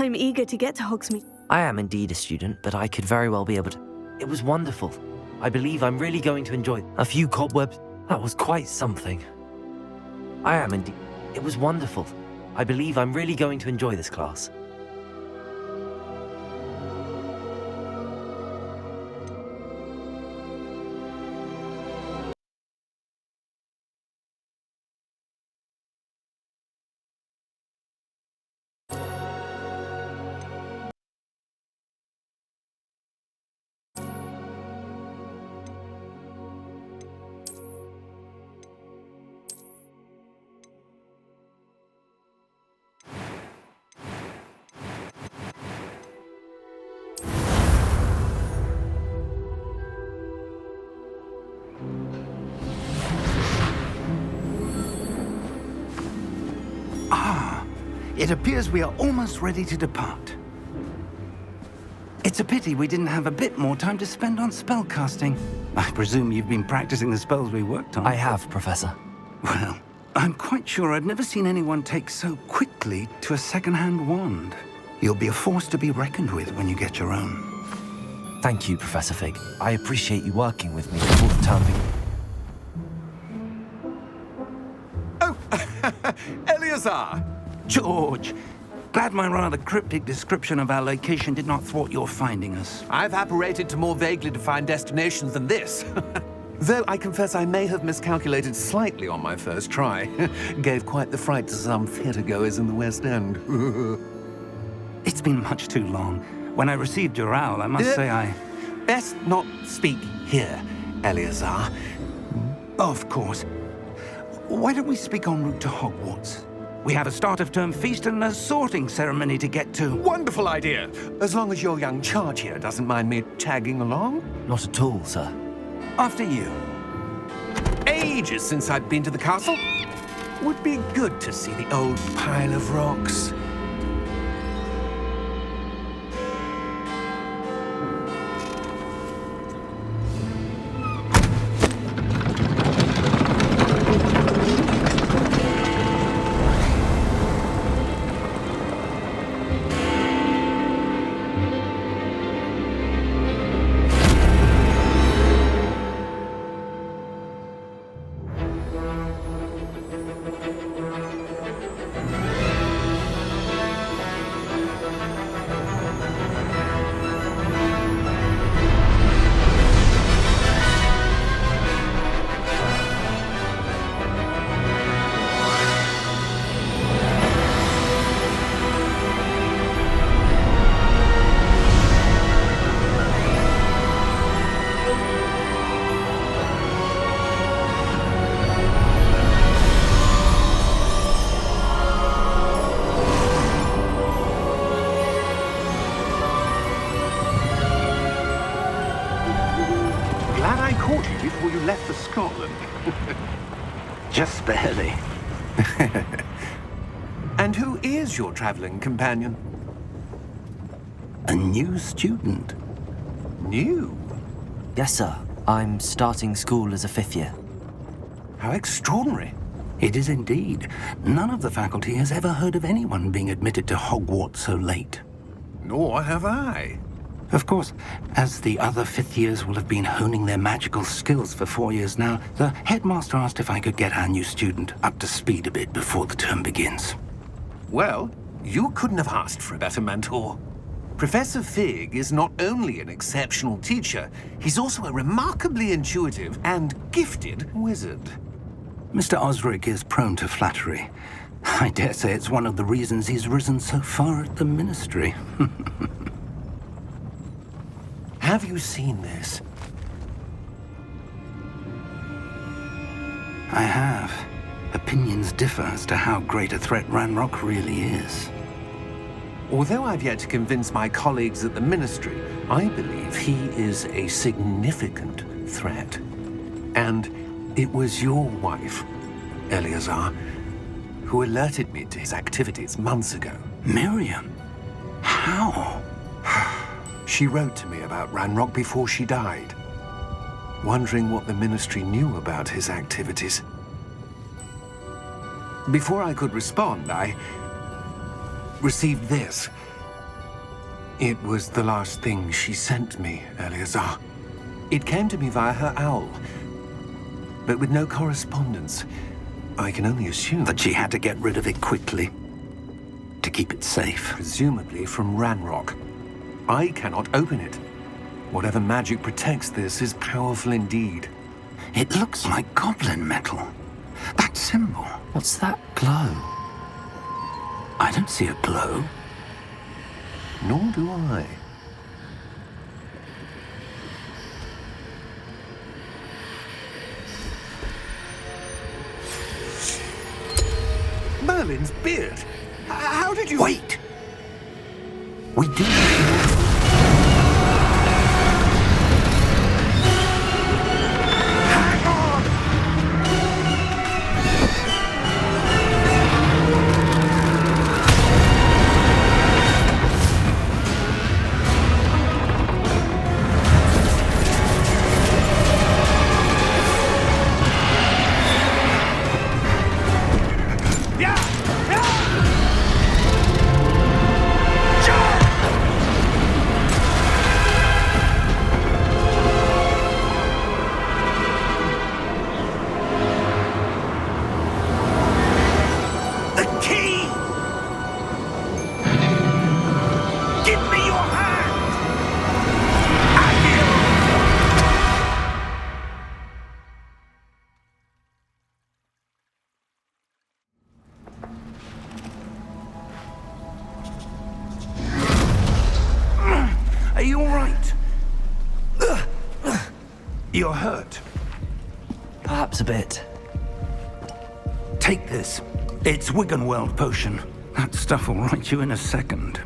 I'm eager to get to Hogsmeade. I am indeed a student, but I could very well be able to... It was wonderful. I believe I'm really going to enjoy a few cobwebs. That was quite something. I am indeed... It was wonderful. I believe I'm really going to enjoy this class. It appears we are almost ready to depart. It's a pity we didn't have a bit more time to spend on spellcasting. I presume you've been practicing the spells we worked on. I have, Professor. Well, I'm quite sure I've never seen anyone take so quickly to a second-hand wand. You'll be a force to be reckoned with when you get your own. Thank you, Professor Fig. I appreciate you working with me before the term begins. Oh, Eleazar! George! Glad my rather cryptic description of our location did not thwart your finding us. I've apparated to more vaguely defined destinations than this. Though I confess I may have miscalculated slightly on my first try. Gave quite the fright to some theatergoers in the West End. It's been much too long. When I received your owl, I must say I... Best not speak here, Eleazar. Of course. Why don't we speak en route to Hogwarts? We have a start-of-term feast and a sorting ceremony to get to. Wonderful idea! As long as your young charge here doesn't mind me tagging along. Not at all, sir. After you. Ages since I've been to the castle. Would be good to see the old pile of rocks. Before you left for Scotland. Just barely. And who is your traveling companion? A new student. New? Yes, sir. I'm starting school as a 5th year. How extraordinary. It is indeed. None of the faculty has ever heard of anyone being admitted to Hogwarts so late. Nor have I. Of course, as the other 5th years will have been honing their magical skills for 4 years now, the headmaster asked if I could get our new student up to speed a bit before the term begins. Well, you couldn't have asked for a better mentor. Professor Fig is not only an exceptional teacher, he's also a remarkably intuitive and gifted wizard. Mr. Osric is prone to flattery. I dare say it's one of the reasons he's risen so far at the Ministry. Have you seen this? I have. Opinions differ as to how great a threat Ranrock really is. Although I've yet to convince my colleagues at the Ministry, I believe he is a significant threat. And it was your wife, Eleazar, who alerted me to his activities months ago. Miriam? How? She wrote to me about Ranrock before she died, wondering what the Ministry knew about his activities. Before I could respond, I received this. It was the last thing she sent me, Eleazar. It came to me via her owl, but with no correspondence. I can only assume That she had to get rid of it quickly to keep it safe. presumably from Ranrock. I cannot open it. Whatever magic protects this is powerful indeed. It looks like goblin metal. That symbol. What's that glow? I don't see a glow. Nor do I. Merlin's beard! How did you... Wait! We do. Hang on! Yeah! The key! Give me your hand! Are you all right? You're hurt. Perhaps a bit. Take this. It's Wiggenweld potion. That stuff will right you in a second.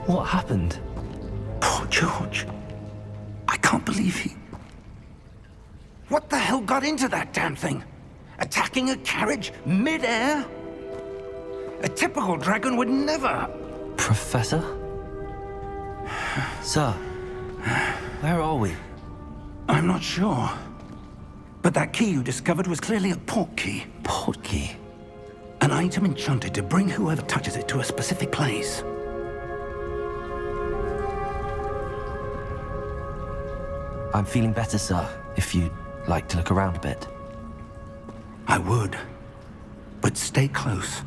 What happened? Poor George. I can't believe he... What the hell got into that damn thing? Attacking a carriage mid-air? A typical dragon would never... Professor? Sir, where are we? I'm not sure. But that key you discovered was clearly a port key. Port key. An item enchanted to bring whoever touches it to a specific place. I'm feeling better, sir, if you'd like to look around a bit. I would. But stay close.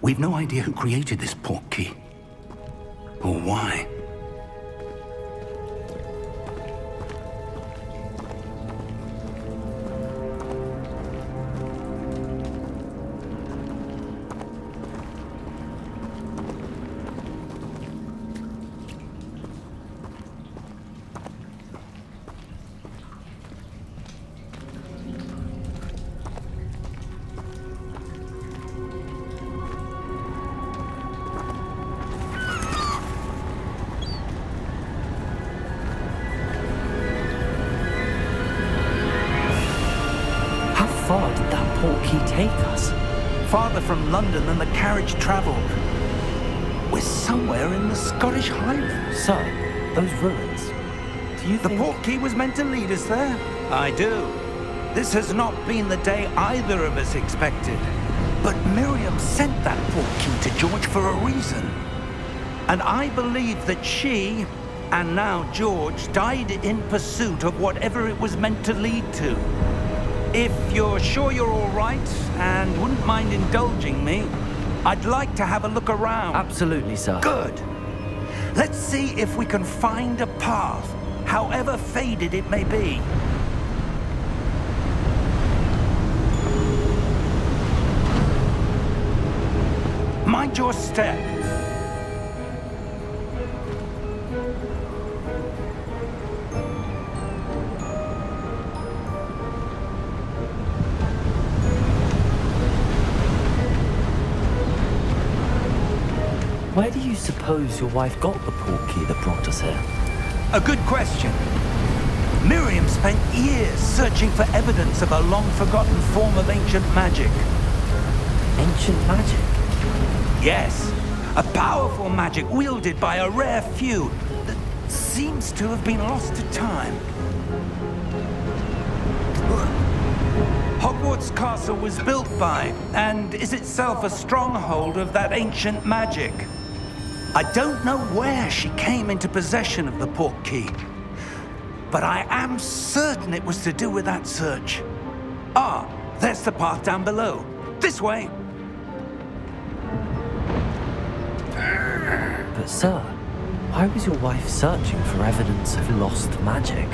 We've no idea who created this port key. Or why. How far did that port key take us? Farther from London than the carriage traveled. We're somewhere in the Scottish Highlands. Sir, those ruins. Do you The think... port key was meant to lead us there? I do. This has not been the day either of us expected. But Miriam sent that port key to George for a reason. And I believe that she, and now George, died in pursuit of whatever it was meant to lead to. If you're sure you're all right and wouldn't mind indulging me, I'd like to have a look around. Absolutely, sir. Good. Let's see if we can find a path, however faded it may be. Mind your step. Where do you suppose your wife got the port key that brought us here? A good question. Miriam spent years searching for evidence of a long-forgotten form of ancient magic. Ancient magic? Yes, a powerful magic wielded by a rare few that seems to have been lost to time. Hogwarts Castle was built by, and is itself a stronghold of that ancient magic. I don't know where she came into possession of the portkey, but I am certain it was to do with that search. Ah, there's the path down below. This way. But sir, why was your wife searching for evidence of lost magic?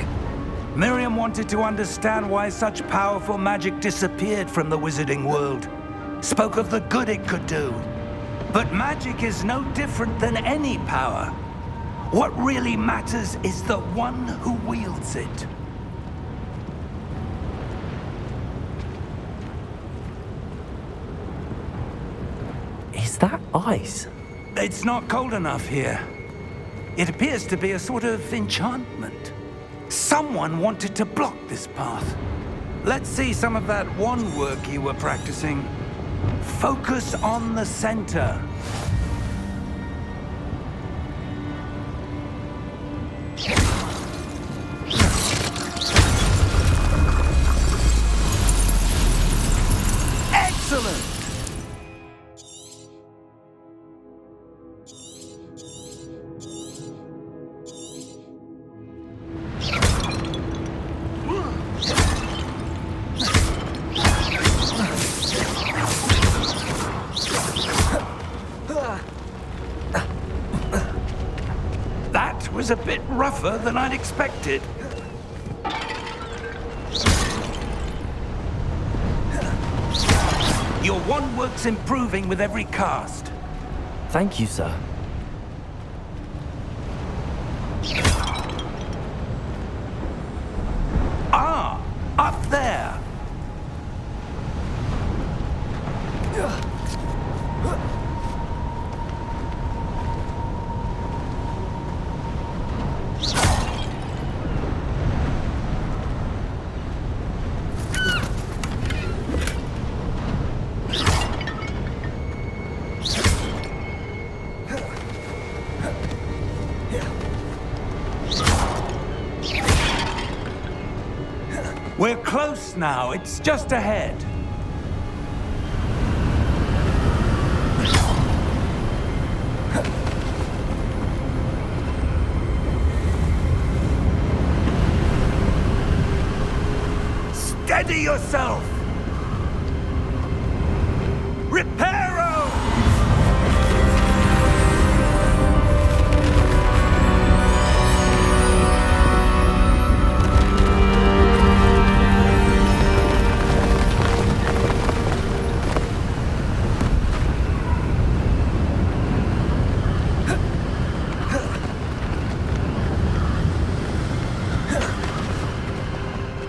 Miriam wanted to understand why such powerful magic disappeared from the wizarding world. Spoke of the good it could do. But magic is no different than any power. What really matters is the one who wields it. Is that ice? It's not cold enough here. It appears to be a sort of enchantment. Someone wanted to block this path. Let's see some of that wand work you were practicing. Focus on the center. Excellent! That was a bit rougher than I'd expected. Your wand work's improving with every cast. Thank you, sir. Ah, up there. We're close now. It's just ahead. Steady yourself! Reparo!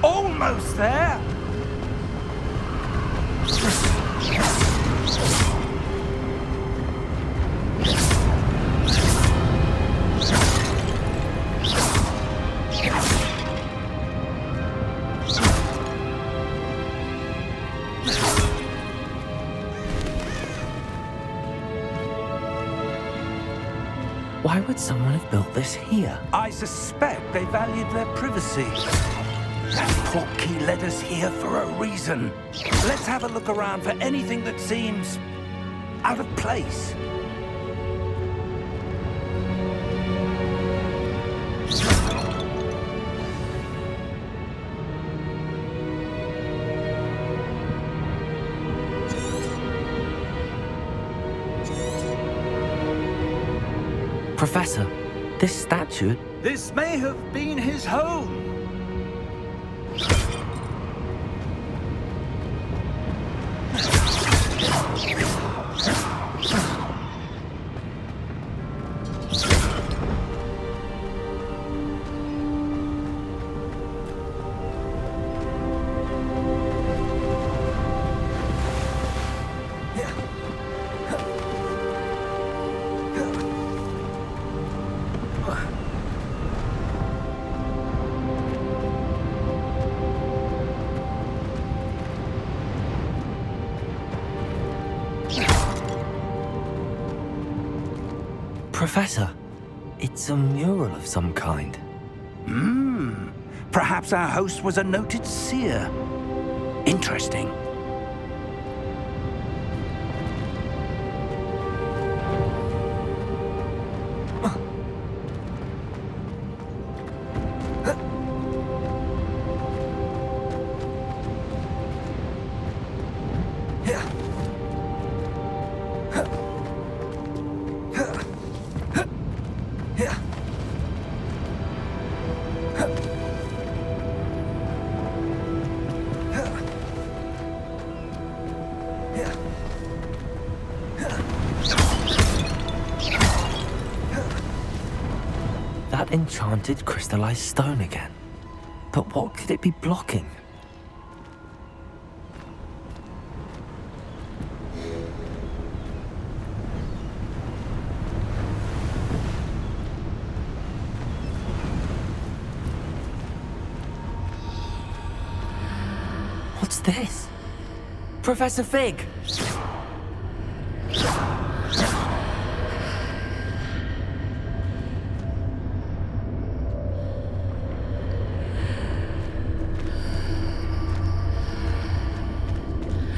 Almost there! Why would someone have built this here? I suspect they valued their privacy. That portkey led us here for a reason. Let's have a look around for anything that seems out of place. Professor, this statue... This may have been his home. Professor, it's a mural of some kind. Perhaps our host was a noted seer. Interesting. That enchanted crystallized stone again. But what could it be blocking? What's this? Professor Fig!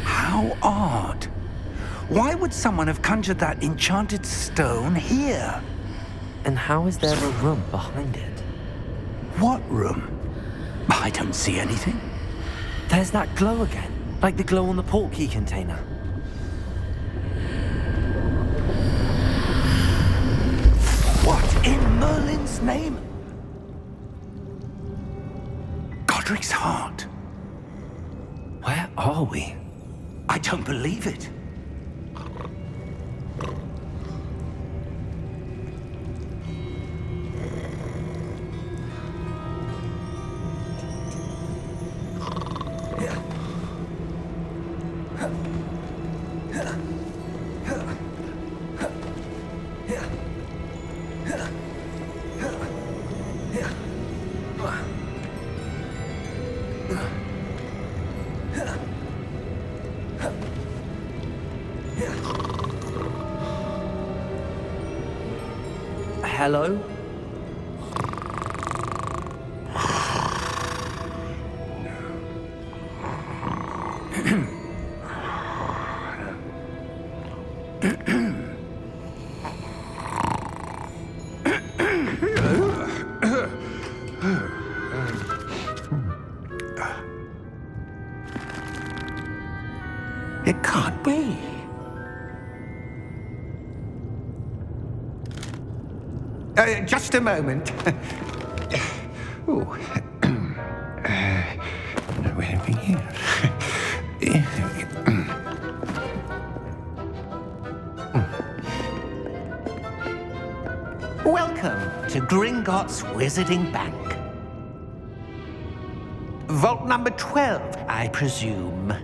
How odd. Why would someone have conjured that enchanted stone here? And how is there a room behind it? What room? I don't see anything. There's that glow again, like the glow on the portkey container. What in Merlin's name? Godric's heart. Where are we? I don't believe it. Hello? It can't be. Just a moment. Oh. Where are we here? Welcome to Gringotts Wizarding Bank. Vault number 12, I presume.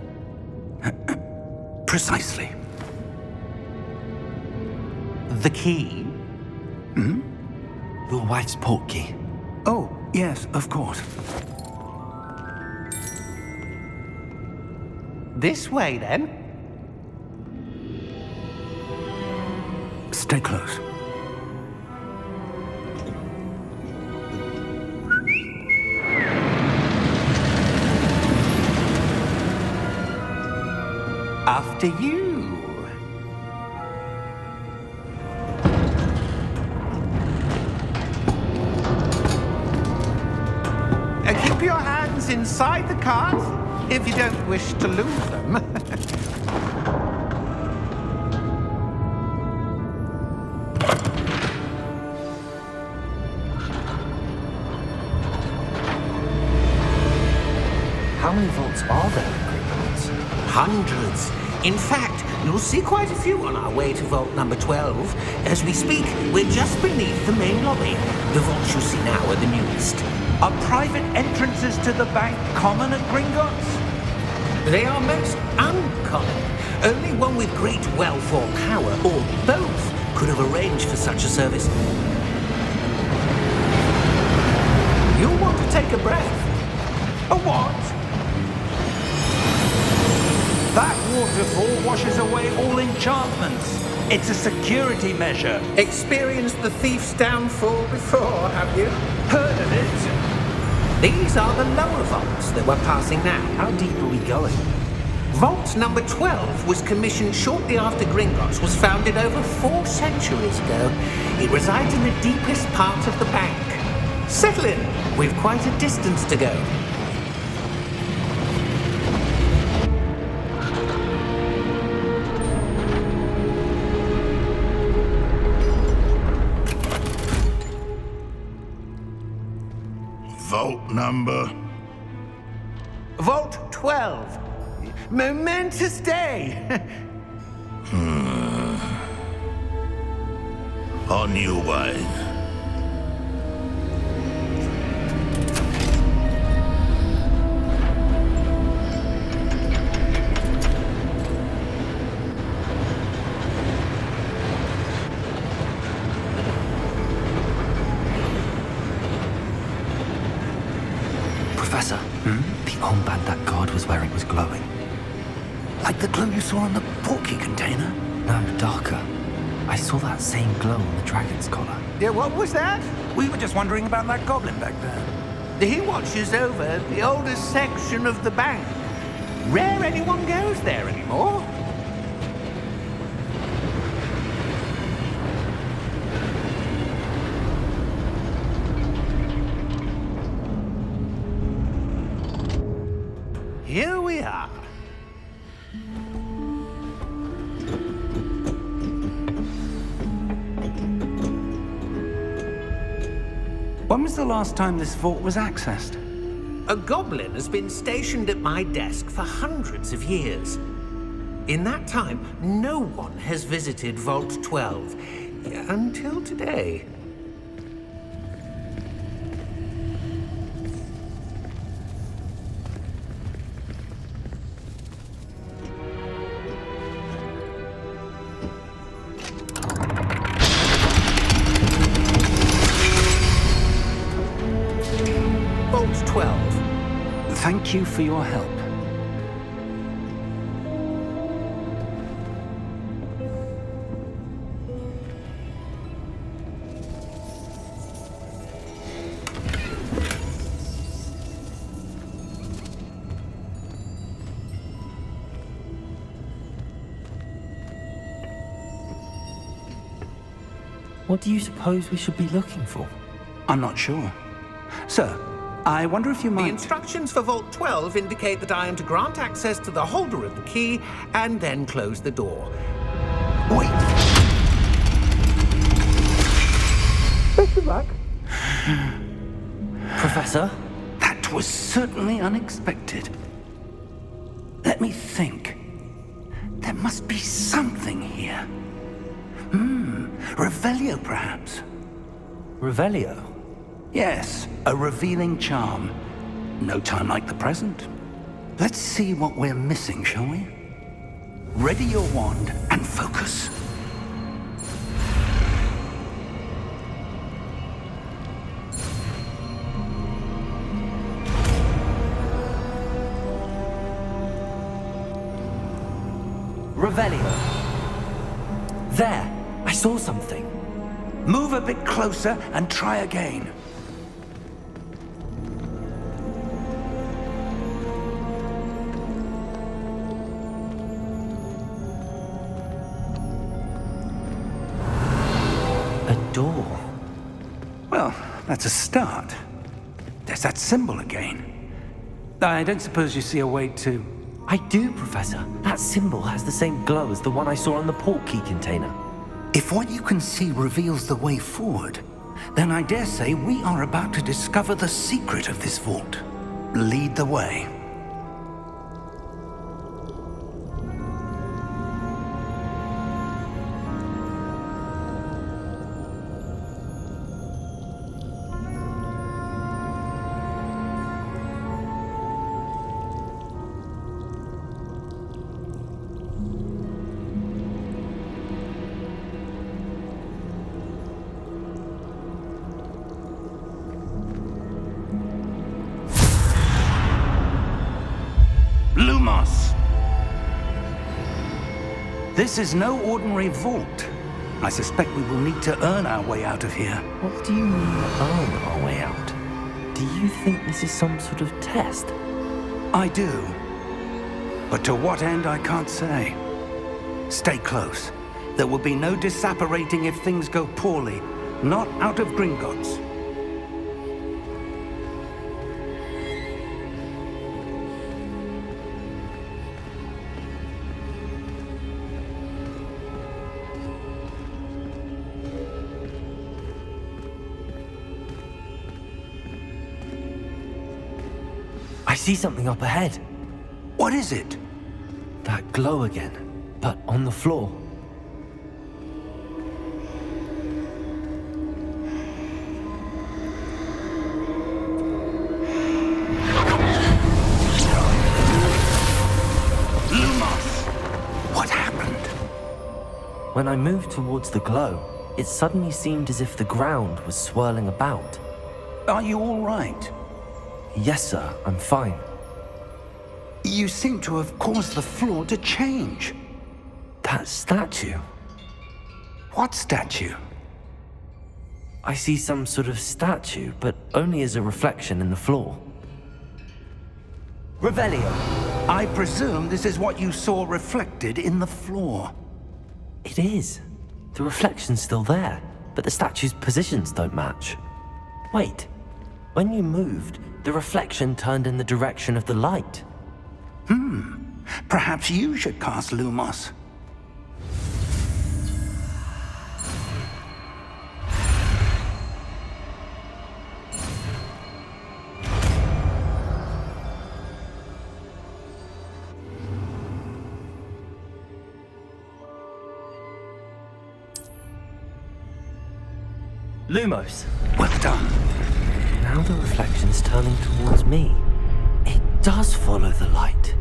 Precisely. The key? Your wife's portkey. Oh, yes, of course. This way, then. Stay close. After you. Keep your hands inside the cart if you don't wish to lose them. How many vaults are there in Gringotts? Hundreds. In fact, you'll see quite a few on our way to vault number 12. As we speak, we're just beneath the main lobby. The vaults you see now are the newest. Are private entrances to the bank common at Gringotts? They are most uncommon. Only one with great wealth or power, or both, could have arranged for such a service. You'll want to take a breath. A what? That waterfall washes away all enchantments. It's a security measure. Experienced the thief's downfall before, have you? Heard of it? These are the lower vaults that we're passing now. How deep are we going? Vault number 12 was commissioned shortly after Gringotts was founded over 4 centuries ago. It resides in the deepest part of the bank. Settle in. We've quite a distance to go. Vault number? Vault 12. Momentous day. On your way. Professor, the armband that guard was wearing was glowing. Like the glow you saw on the portkey container? No, darker. I saw that same glow on the dragon's collar. Yeah, what was that? We were just wondering about that goblin back there. He watches over the oldest section of the bank. Rare anyone goes there anymore. Here we are. When was the last time this vault was accessed? A goblin has been stationed at my desk for hundreds of years. In that time, no one has visited Vault 12 until today. Vault 12. Thank you for your help. What do you suppose we should be looking for? I'm not sure. Sir, I wonder if you The might... instructions for Vault 12 indicate that I am to grant access to the holder of the key and then close the door. Wait! Best of luck. Professor? That was certainly unexpected. Let me think. There must be something here. Revelio, perhaps? Revelio? Yes, a revealing charm. No time like the present. Let's see what we're missing, shall we? Ready your wand and focus. Revelio. There! I saw something. Move a bit closer and try again. A door. Well, that's a start. There's that symbol again. I don't suppose you see a way to... I do, Professor. That symbol has the same glow as the one I saw on the portkey container. If what you can see reveals the way forward, then I dare say we are about to discover the secret of this vault. Lead the way. Lumos! This is no ordinary vault. I suspect we will need to earn our way out of here. What do you mean, earn our way out? Do you think this is some sort of test? I do. But to what end, I can't say. Stay close. There will be no disapparating if things go poorly. Not out of Gringotts. I see something up ahead. What is it? That glow again, but on the floor. Lumos! What happened? When I moved towards the glow, it suddenly seemed as if the ground was swirling about. Are you all right? Yes, sir, I'm fine. You seem to have caused the floor to change. That statue. What statue? I see some sort of statue, but only as a reflection in the floor. Revelio. I presume this is what you saw reflected in the floor. It is. The reflection's still there, but the statue's positions don't match. Wait. When you moved, the reflection turned in the direction of the light. Perhaps you should cast Lumos. Lumos! Well done. Now the reflection's turning towards me. It does follow the light.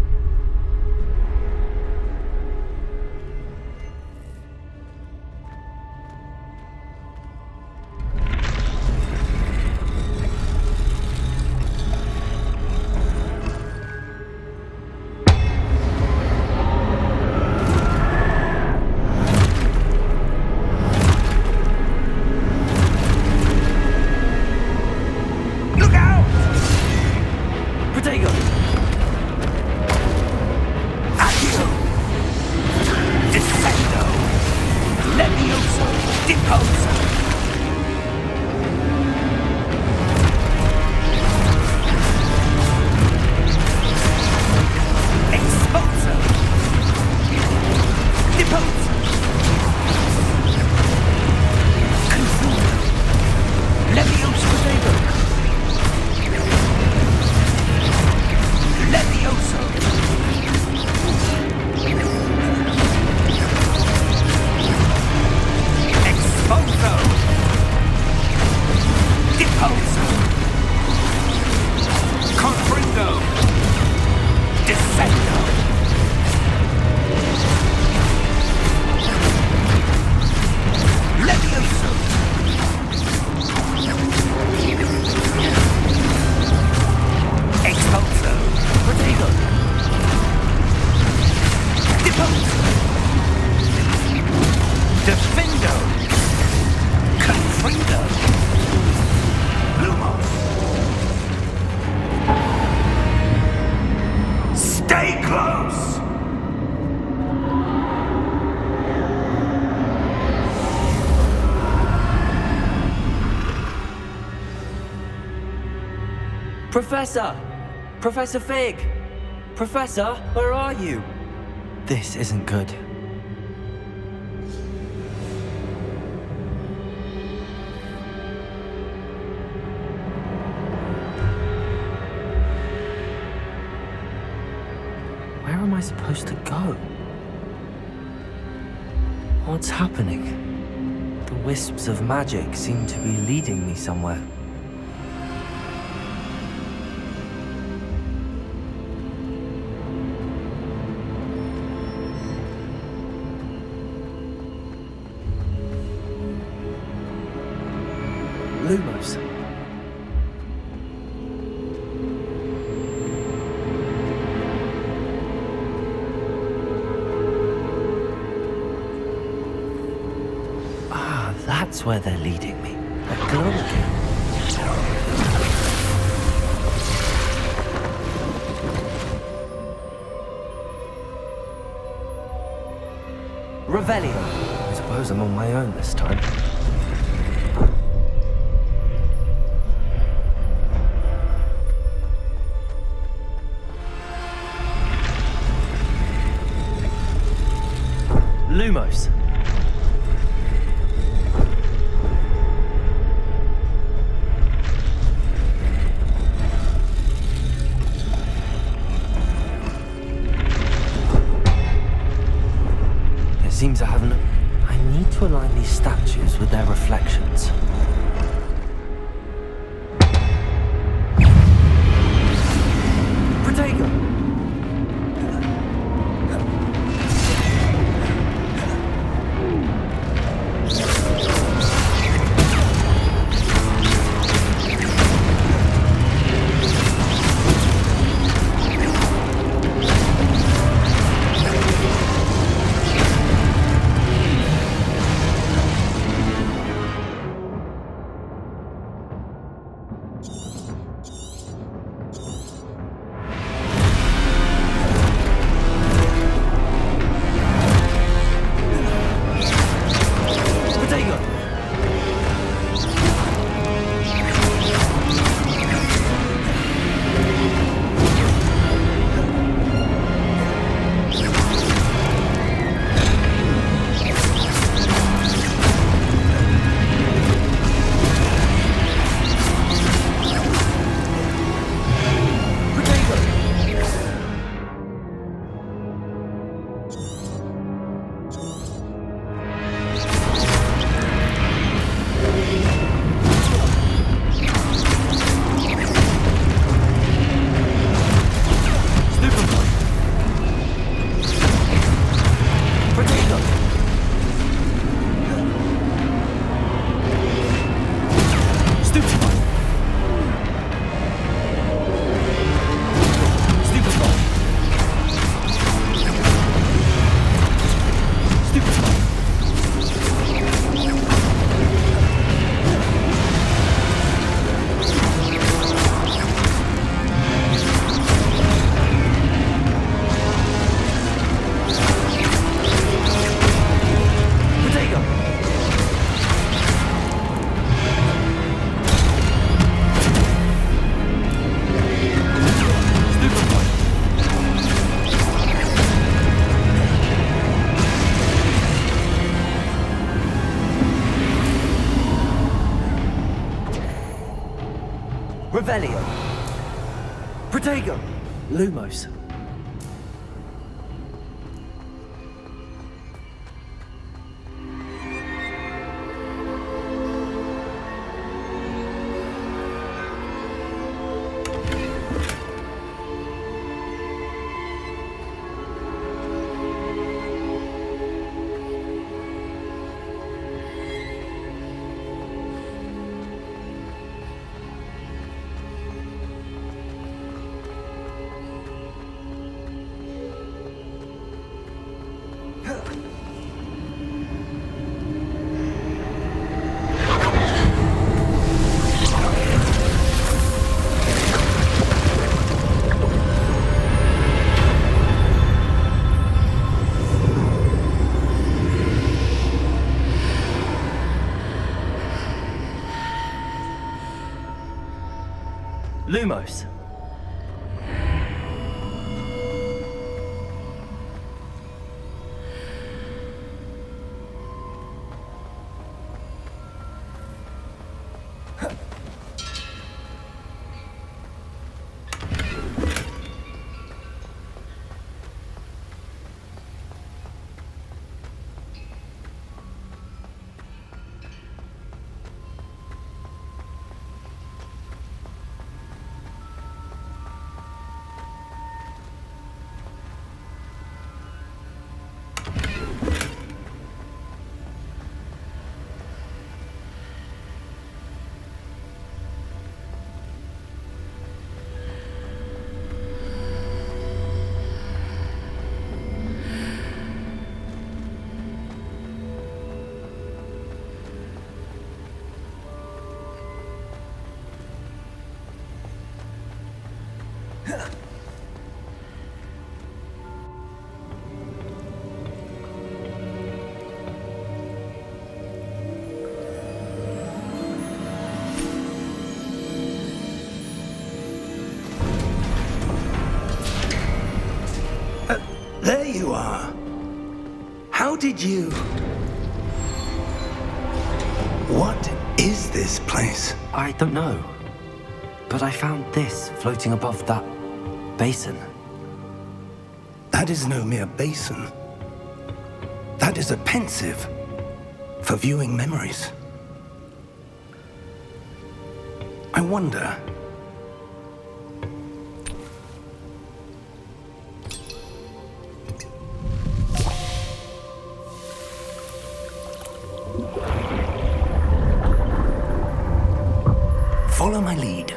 Professor! Professor Fig! Professor, where are you? This isn't good. Where am I supposed to go? What's happening? The wisps of magic seem to be leading me somewhere. Lumos. that's where they're leading me. A glow again. Revelio. I suppose I'm on my own this time. Lumos. It seems I haven't... I need to align these statues with their reflections. Protego! Revelio. Protego. Lumos. Lumos. There you are. How did you... What is this place? I don't know. But I found this floating above that basin. That is no mere basin. That is a pensive for viewing memories. I wonder... Follow my lead.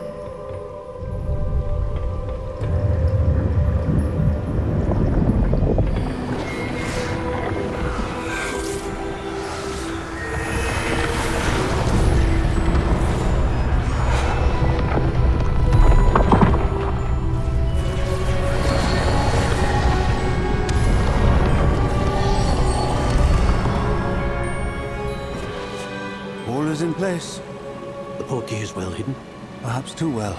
All is in place. The portkey is well hidden. Perhaps too well.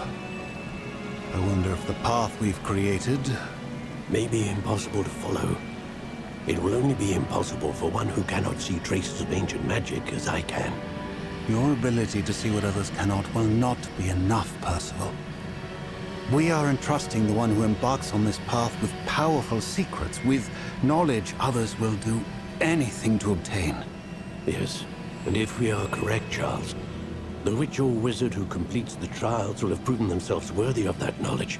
I wonder if the path we've created... May be impossible to follow. It will only be impossible for one who cannot see traces of ancient magic as I can. Your ability to see what others cannot will not be enough, Percival. We are entrusting the one who embarks on this path with powerful secrets, with knowledge others will do anything to obtain. Yes, and if we are correct, Charles, the witch or wizard who completes the trials will have proven themselves worthy of that knowledge,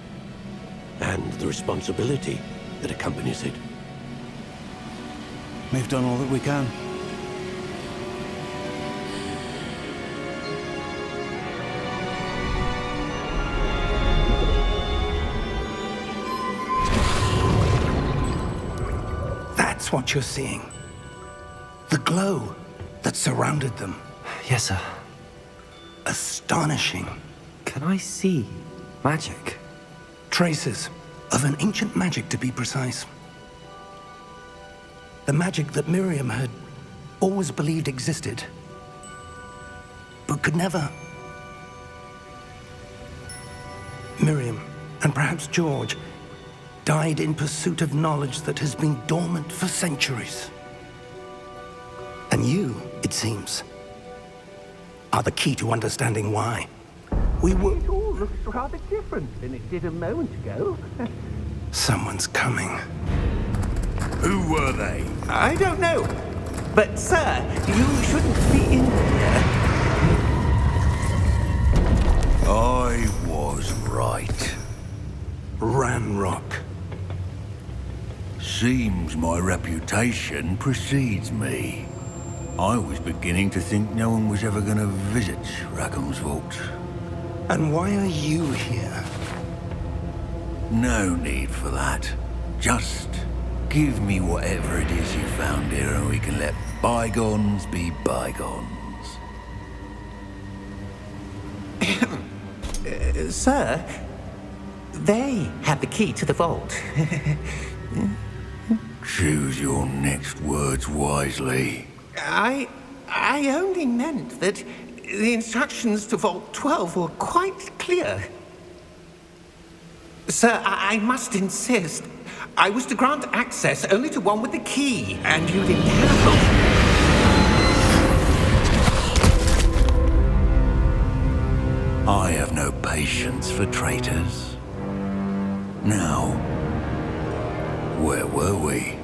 and the responsibility that accompanies it. We've done all that we can. That's what you're seeing. The glow that surrounded them. Yes, sir. Astonishing. Can I see magic? Traces of an ancient magic, to be precise. The magic that Miriam had always believed existed, but could never. Miriam, and perhaps George, died in pursuit of knowledge that has been dormant for centuries. And you, it seems, are the key to understanding why. We were... It all looks rather different than it did a moment ago. Someone's coming. Who were they? I don't know. But, sir, you shouldn't be in here. I was right. Ranrock. Seems my reputation precedes me. I was beginning to think no one was ever going to visit Rackham's vault. And why are you here? No need for that. Just give me whatever it is you found here and we can let bygones be bygones. Sir, they had the key to the vault. Choose your next words wisely. I only meant that the instructions to Vault 12 were quite clear. Sir, I must insist. I was to grant access only to one with the key, and you didn't have. I have no patience for traitors. Now, where were we?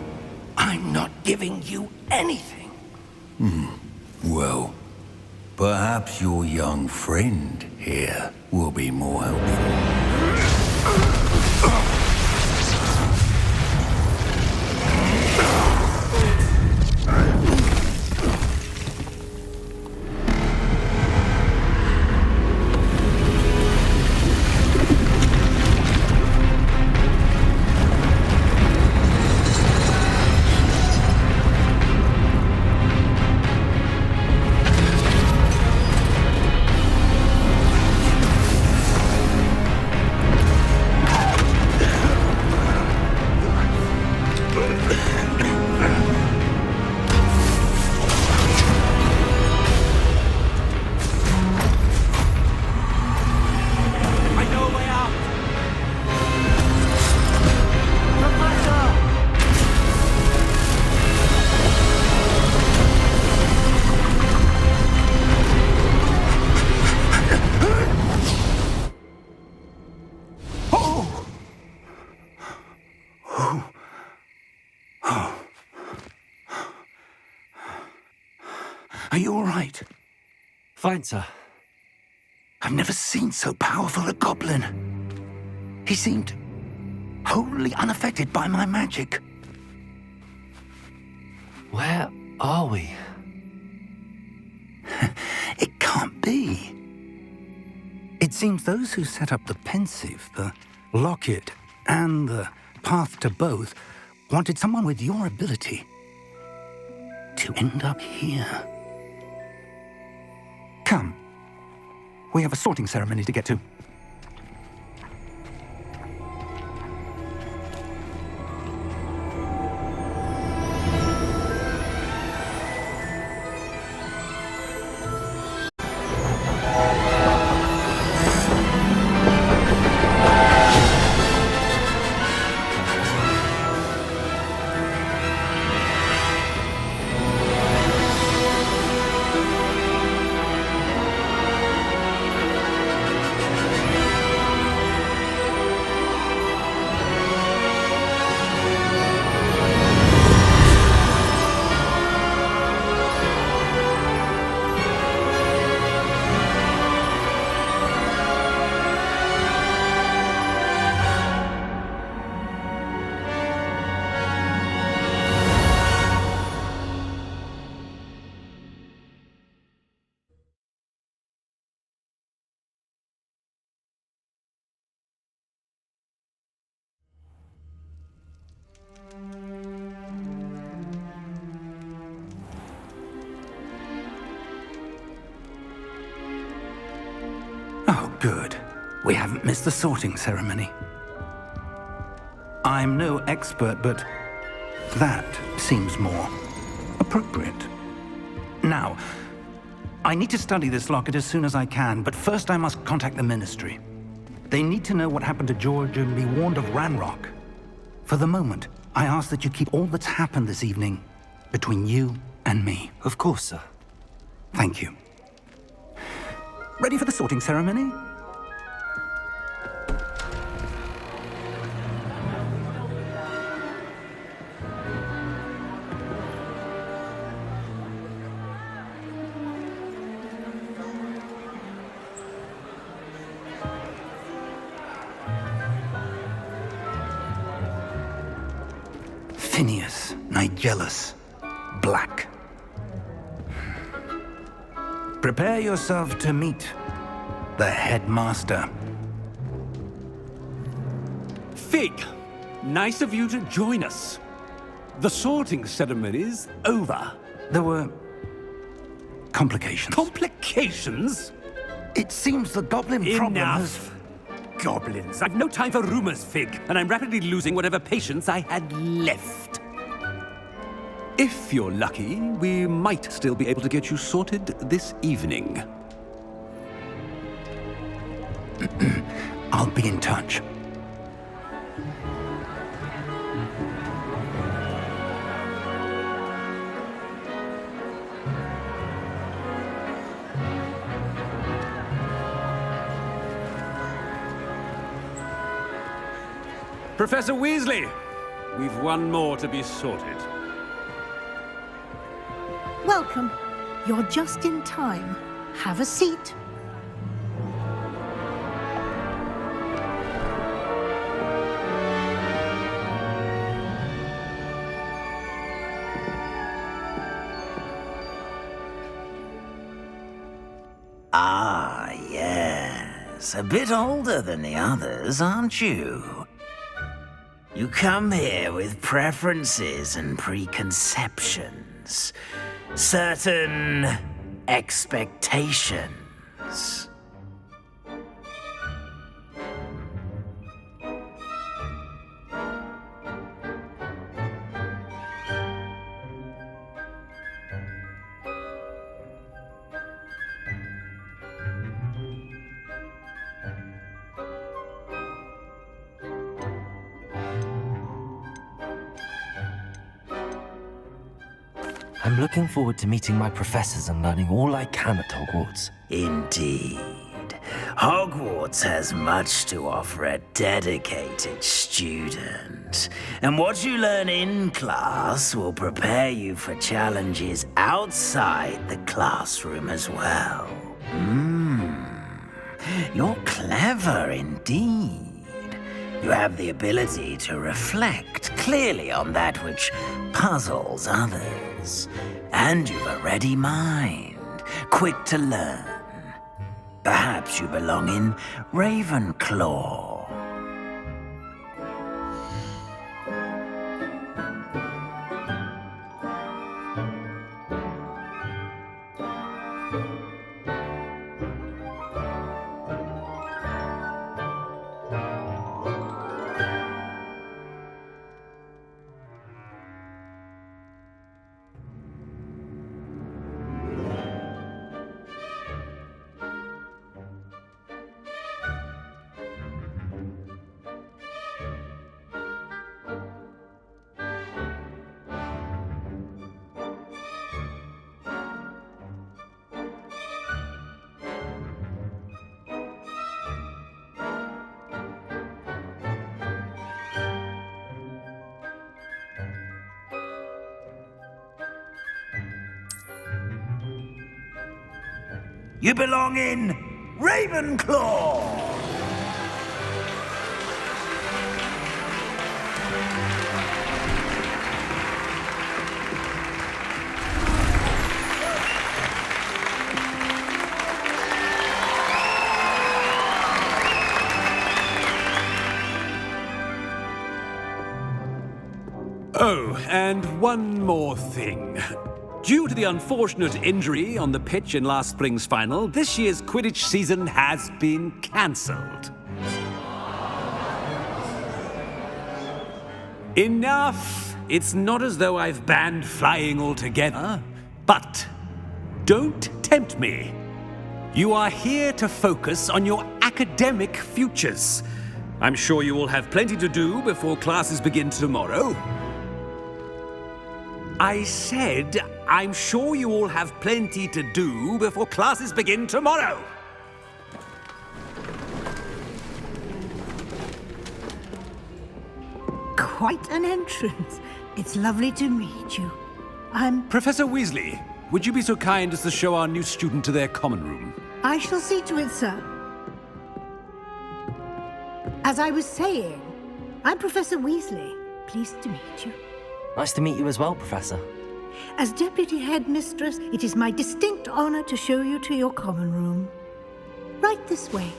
I'm not giving you anything. Well, perhaps your young friend here will be more helpful. Are you all right? Fine, sir. I've never seen so powerful a goblin. He seemed wholly unaffected by my magic. Where are we? It can't be. It seems those who set up the pensive, the locket, and the path to both wanted someone with your ability to end up here. Come. We have a sorting ceremony to get to. Oh, good. We haven't missed the sorting ceremony. I'm no expert, but that seems more appropriate. Now, I need to study this locket as soon as I can, but first I must contact the Ministry. They need to know what happened to George and be warned of Ranrock. For the moment, I ask that you keep all that's happened this evening between you and me. Of course, sir. Thank you. Ready for the sorting ceremony? Phineas, Nigellus, Black. Prepare yourself to meet the headmaster. Fig, nice of you to join us. The sorting ceremony's over. There were complications. Complications? It seems the goblin problem has... Enough! Goblins. I've no time for rumors, Fig, and I'm rapidly losing whatever patience I had left. If you're lucky, we might still be able to get you sorted this evening. I'll be in touch. Professor Weasley, we've one more to be sorted. Welcome. You're just in time. Have a seat. Ah, yes. A bit older than the others, aren't you? You come here with preferences and preconceptions. Certain expectations. I'm looking forward to meeting my professors and learning all I can at Hogwarts. Indeed. Hogwarts has much to offer a dedicated student. And what you learn in class will prepare you for challenges outside the classroom as well. You're clever indeed. You have the ability to reflect clearly on that which puzzles others. And you've a ready mind, quick to learn. Perhaps you belong in Ravenclaw. You belong in Ravenclaw! Oh, and one more thing. Due to the unfortunate injury on the pitch in last spring's final, this year's Quidditch season has been cancelled. Enough! It's not as though I've banned flying altogether, but don't tempt me. You are here to focus on your academic futures. I'm sure you will have plenty to do before classes begin tomorrow. I said, I'm sure you all have plenty to do before classes begin tomorrow. Quite an entrance. It's lovely to meet you. Professor Weasley, would you be so kind as to show our new student to their common room? I shall see to it, sir. As I was saying, I'm Professor Weasley. Pleased to meet you. Nice to meet you as well, Professor. As Deputy Headmistress, it is my distinct honor to show you to your common room. Right this way.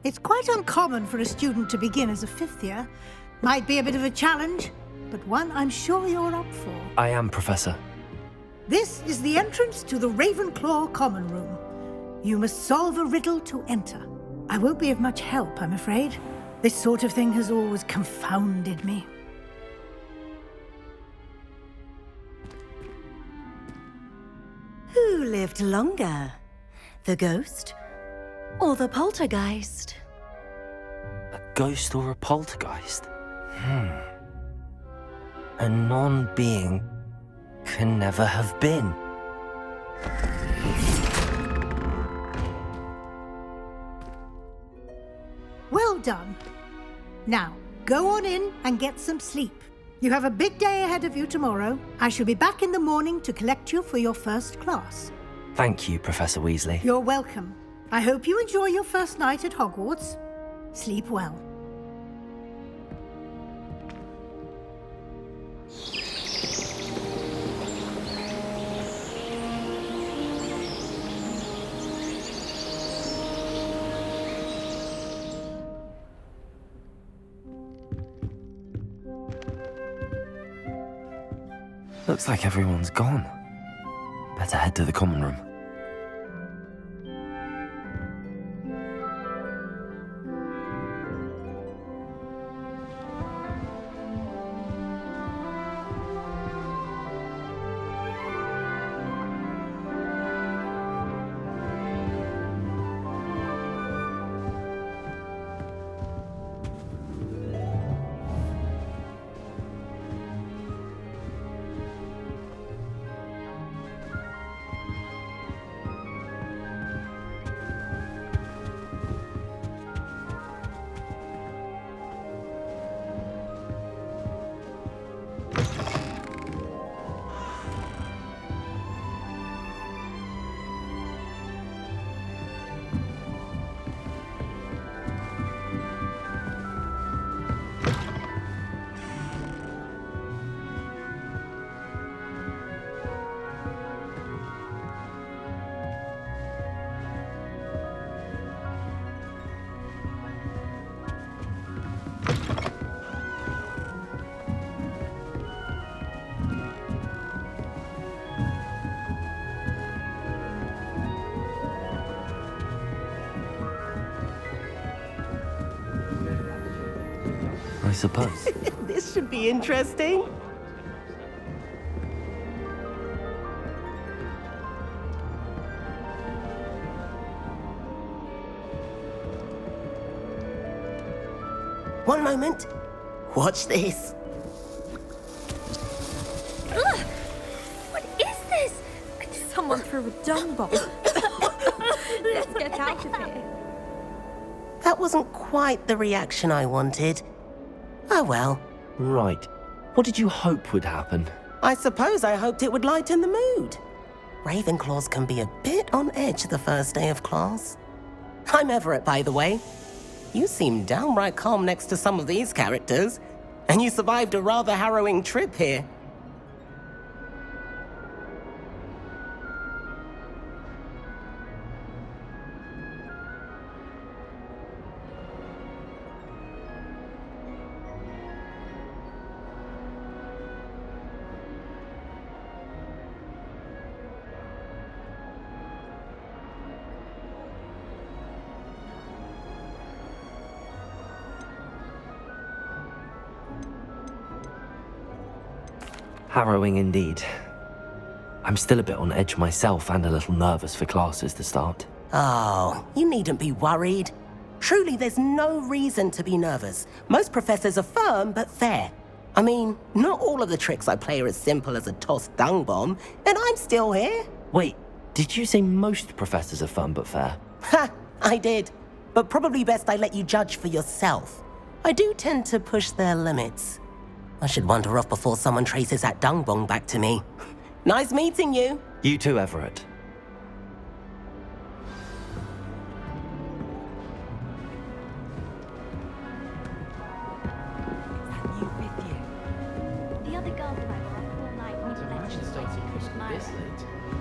It's quite uncommon for a student to begin as a fifth year. Might be a bit of a challenge, but one I'm sure you're up for. I am, Professor. This is the entrance to the Ravenclaw common room. You must solve a riddle to enter. I won't be of much help, I'm afraid. This sort of thing has always confounded me. Who lived longer? The ghost or the poltergeist? A ghost or a poltergeist? A non-being can never have been. Well done. Now, go on in and get some sleep. You have a big day ahead of you tomorrow. I shall be back in the morning to collect you for your first class. Thank you, Professor Weasley. You're welcome. I hope you enjoy your first night at Hogwarts. Sleep well. Looks like everyone's gone. Better head to the common room. I suppose. This should be interesting. One moment. Watch this. Ugh! What is this? Someone threw a dung bomb. Let's get out of here. That wasn't quite the reaction I wanted. Oh well. Right. What did you hope would happen? I suppose I hoped it would lighten the mood. Ravenclaws can be a bit on edge the first day of class. I'm Everett, by the way. You seem downright calm next to some of these characters, and you survived a rather harrowing trip here. Harrowing indeed. I'm still a bit on edge myself and a little nervous for classes to start. Oh, you needn't be worried. Truly, there's no reason to be nervous. Most professors are firm but fair. I mean, not all of the tricks I play are as simple as a tossed dung bomb, and I'm still here. Wait, did you say most professors are fun but fair? Ha! I did. But probably best I let you judge for yourself. I do tend to push their limits. I should wander off before someone traces that dung bomb back to me. Nice meeting you. You too, Everett. The other girls and I were up all night reading lectures waiting for tomorrow.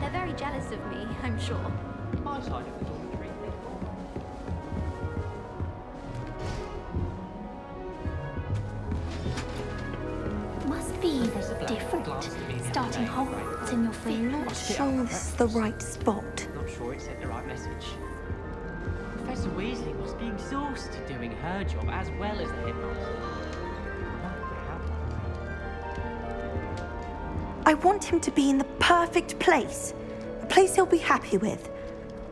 They're very jealous of me, I'm sure. My side of the dormitory. Must be different. Starting Hogwarts in your fifth year. Not sure this is the right spot. Not sure it sent the right message. Professor Weasley must be exhausted doing her job as well as the headmaster. I want him to be in the perfect place. A place he'll be happy with.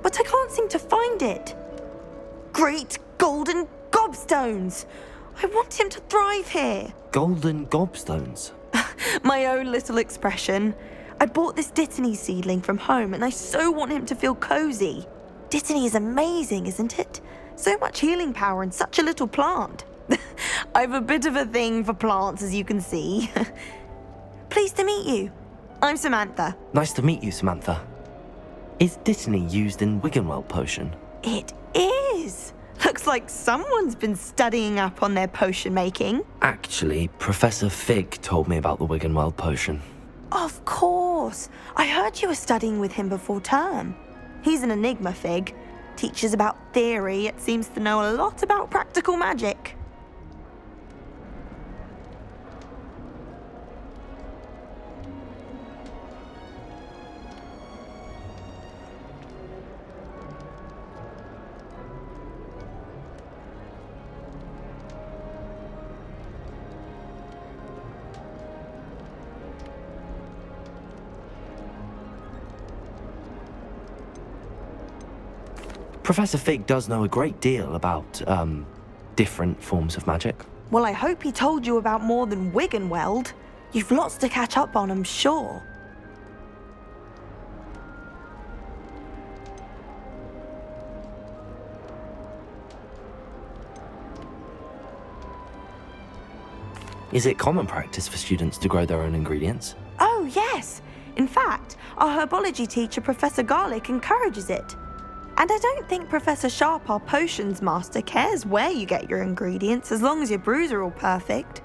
But I can't seem to find it. Great golden gobstones! I want him to thrive here. Golden gobstones? My own little expression. I bought this Dittany seedling from home and I so want him to feel cozy. Dittany is amazing, isn't it? So much healing power in such a little plant. I've a bit of a thing for plants, as you can see. Pleased to meet you. I'm Samantha. Nice to meet you, Samantha. Is Dittany used in Wiggenweld potion? It is. Looks like someone's been studying up on their potion making. Actually, Professor Fig told me about the Wiggenweld potion. Of course. I heard you were studying with him before term. He's an enigma, Fig. Teaches about theory, yet seems to know a lot about practical magic. Professor Fig does know a great deal about, different forms of magic. Well, I hope he told you about more than Wiggenweld. You've lots to catch up on, I'm sure. Is it common practice for students to grow their own ingredients? Oh, yes. In fact, our herbology teacher, Professor Garlick, encourages it. And I don't think Professor Sharp, our potions master, cares where you get your ingredients as long as your brews are all perfect.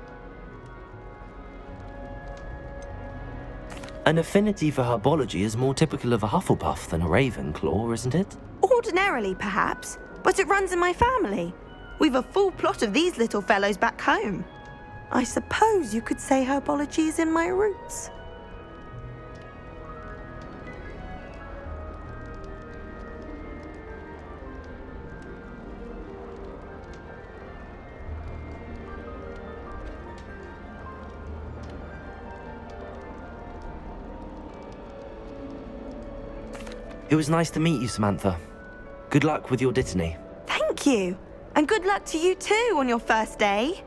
An affinity for herbology is more typical of a Hufflepuff than a Ravenclaw, isn't it? Ordinarily, perhaps, but it runs in my family. We've a full plot of these little fellows back home. I suppose you could say herbology is in my roots. It was nice to meet you, Samantha. Good luck with your dittany. Thank you. And good luck to you too on your first day.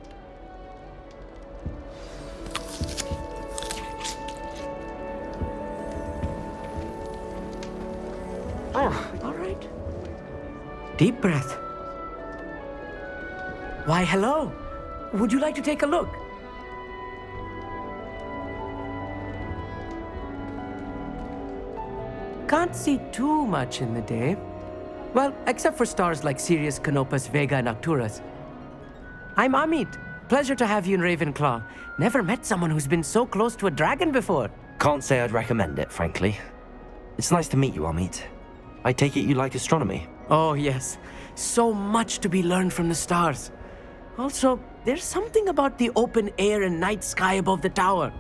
Oh, all right. Deep breath. Why, hello. Would you like to take a look? Can't see too much in the day. Well, except for stars like Sirius, Canopus, Vega, and Arcturus. I'm Amit. Pleasure to have you in Ravenclaw. Never met someone who's been so close to a dragon before. Can't say I'd recommend it, frankly. It's nice to meet you, Amit. I take it you like astronomy? Oh, yes. So much to be learned from the stars. Also, there's something about the open air and night sky above the tower.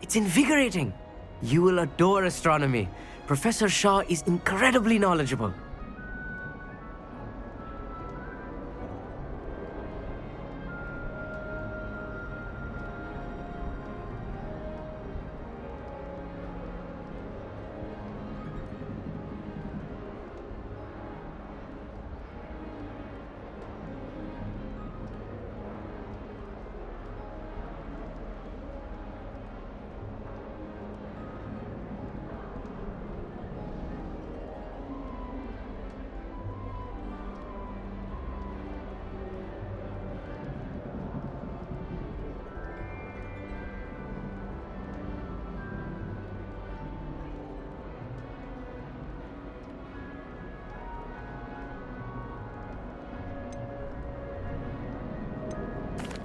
It's invigorating. You will adore astronomy. Professor Shaw is incredibly knowledgeable.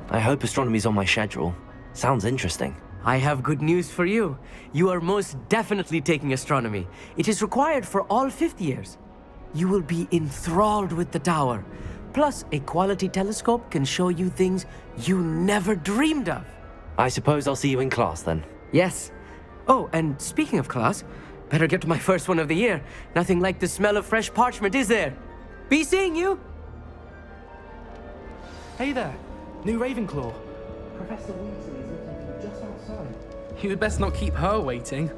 I hope astronomy's on my schedule. Sounds interesting. I have good news for you. You are most definitely taking astronomy. It is required for all fifth years. You will be enthralled with the tower. Plus, a quality telescope can show you things you never dreamed of. I suppose I'll see you in class then. Yes. Oh, and speaking of class, better get to my first one of the year. Nothing like the smell of fresh parchment, is there? Be seeing you! Hey there, new Ravenclaw. Professor Weasley is looking for you just outside. You'd best not keep her waiting.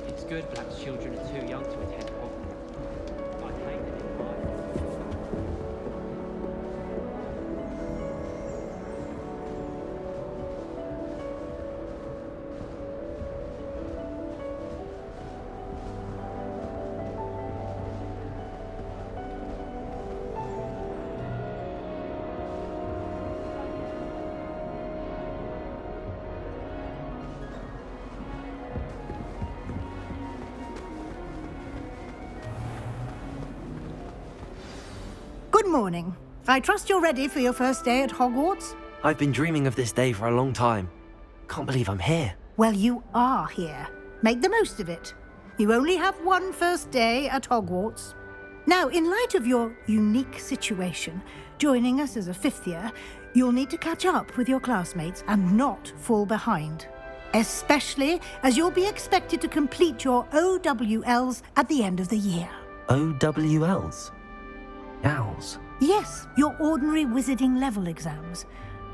It's good, perhaps children are too young to attend Hogwarts. I'd hate that in life. Good morning. I trust you're ready for your first day at Hogwarts? I've been dreaming of this day for a long time. Can't believe I'm here. Well, you are here. Make the most of it. You only have one first day at Hogwarts. Now, in light of your unique situation, joining us as a fifth year, you'll need to catch up with your classmates and not fall behind. Especially as you'll be expected to complete your OWLs at the end of the year. OWLs? Owls? Yes, your ordinary wizarding level exams.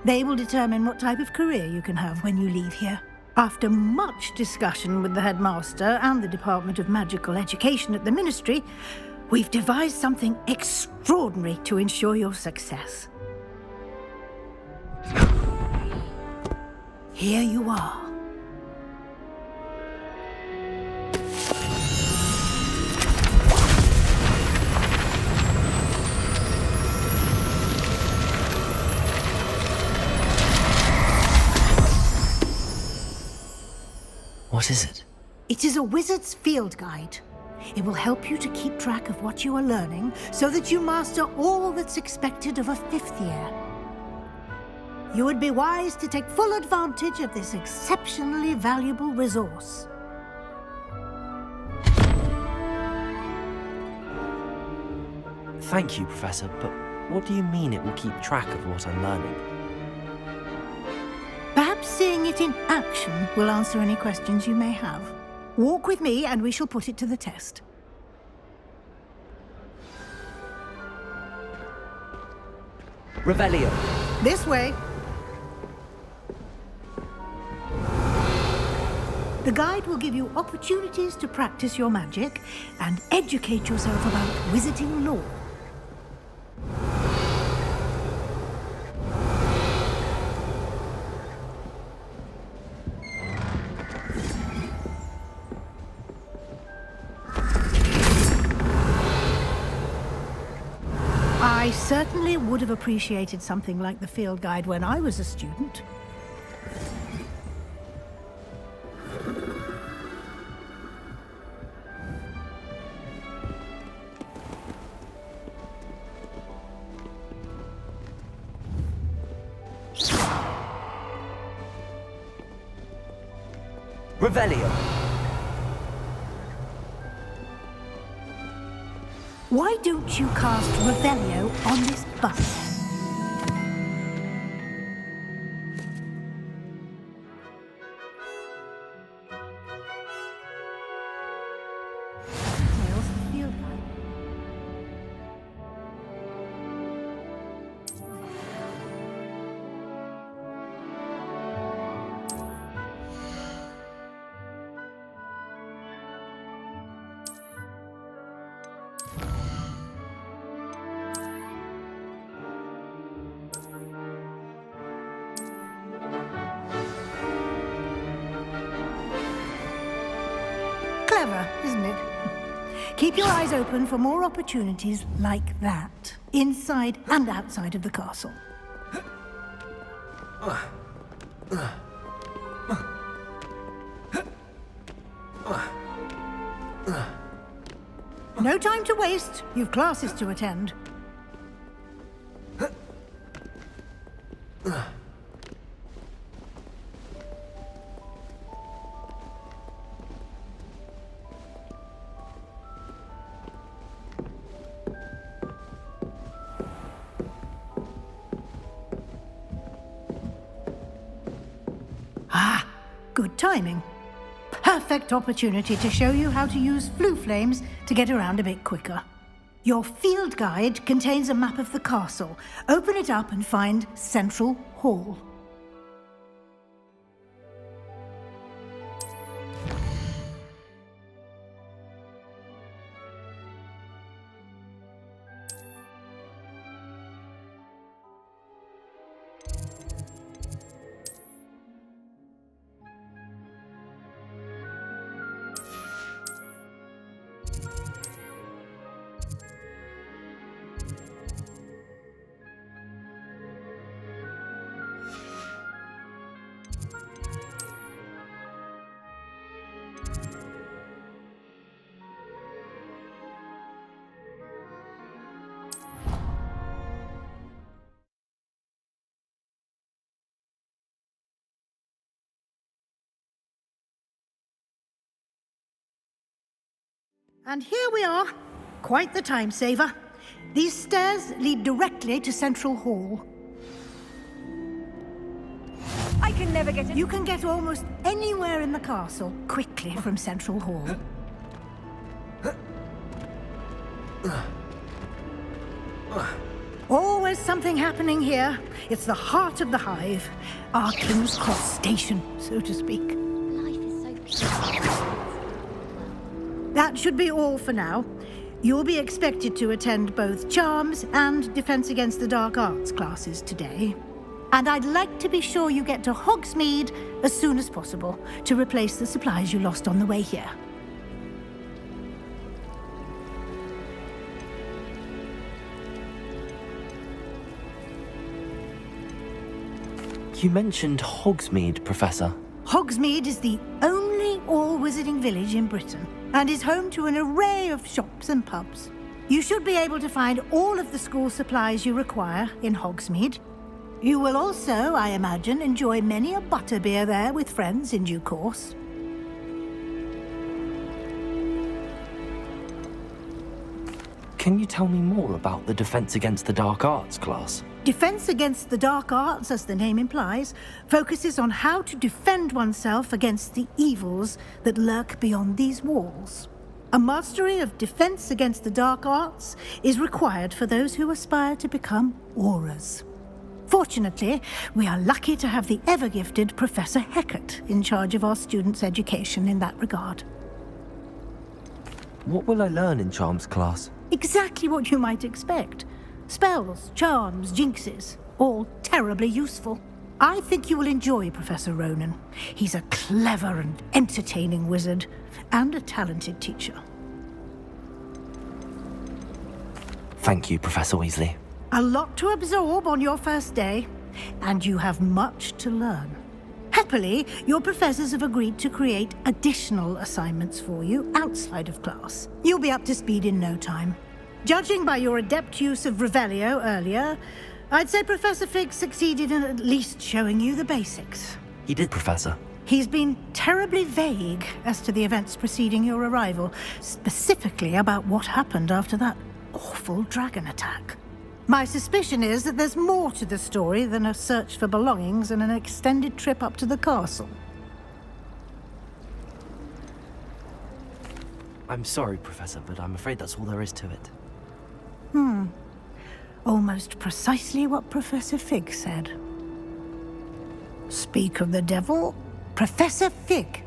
They will determine what type of career you can have when you leave here. After much discussion with the headmaster and the Department of Magical Education at the Ministry, we've devised something extraordinary to ensure your success. Here you are. What is it? It is a wizard's field guide. It will help you to keep track of what you are learning so that you master all that's expected of a fifth year. You would be wise to take full advantage of this exceptionally valuable resource. Thank you, Professor, but what do you mean it will keep track of what I'm learning? Perhaps seeing it in action will answer any questions you may have. Walk with me and we shall put it to the test. Revelio. This way. The guide will give you opportunities to practice your magic and educate yourself about wizarding lore. I certainly would have appreciated something like the field guide when I was a student. Revelio. Why don't you cast Revelio on this bus? Details the field guide. Clever, isn't it? Keep your eyes open for more opportunities like that, inside and outside of the castle. No time to waste. You've classes to attend. Ah, good timing. Perfect opportunity to show you how to use flue flames to get around a bit quicker. Your field guide contains a map of the castle. Open it up and find Central Hall. And here we are. Quite the time saver. These stairs lead directly to Central Hall. I can never get in. You can get almost anywhere in the castle quickly from Central Hall. Always something happening here. It's the heart of the hive. Our King's Cross station, so to speak. Life is so beautiful. That should be all for now. You'll be expected to attend both Charms and Defense Against the Dark Arts classes today. And I'd like to be sure you get to Hogsmeade as soon as possible to replace the supplies you lost on the way here. You mentioned Hogsmeade, Professor. Hogsmeade is the only all-wizarding village in Britain and is home to an array of shops and pubs. You should be able to find all of the school supplies you require in Hogsmeade. You will also, I imagine, enjoy many a butterbeer there with friends in due course. Can you tell me more about the Defense Against the Dark Arts class? Defense Against the Dark Arts, as the name implies, focuses on how to defend oneself against the evils that lurk beyond these walls. A mastery of Defense Against the Dark Arts is required for those who aspire to become Aurors. Fortunately, we are lucky to have the ever-gifted Professor Heckert in charge of our students' education in that regard. What will I learn in Charms class? Exactly what you might expect. Spells, charms, jinxes, all terribly useful. I think you will enjoy Professor Ronan. He's a clever and entertaining wizard, and a talented teacher. Thank you, Professor Weasley. A lot to absorb on your first day, and you have much to learn. Happily, your professors have agreed to create additional assignments for you outside of class. You'll be up to speed in no time. Judging by your adept use of Revelio earlier, I'd say Professor Fig succeeded in at least showing you the basics. He did, Professor. He's been terribly vague as to the events preceding your arrival, specifically about what happened after that awful dragon attack. My suspicion is that there's more to the story than a search for belongings and an extended trip up to the castle. I'm sorry, Professor, but I'm afraid that's all there is to it. Almost precisely what Professor Fig said. Speak of the devil, Professor Fig.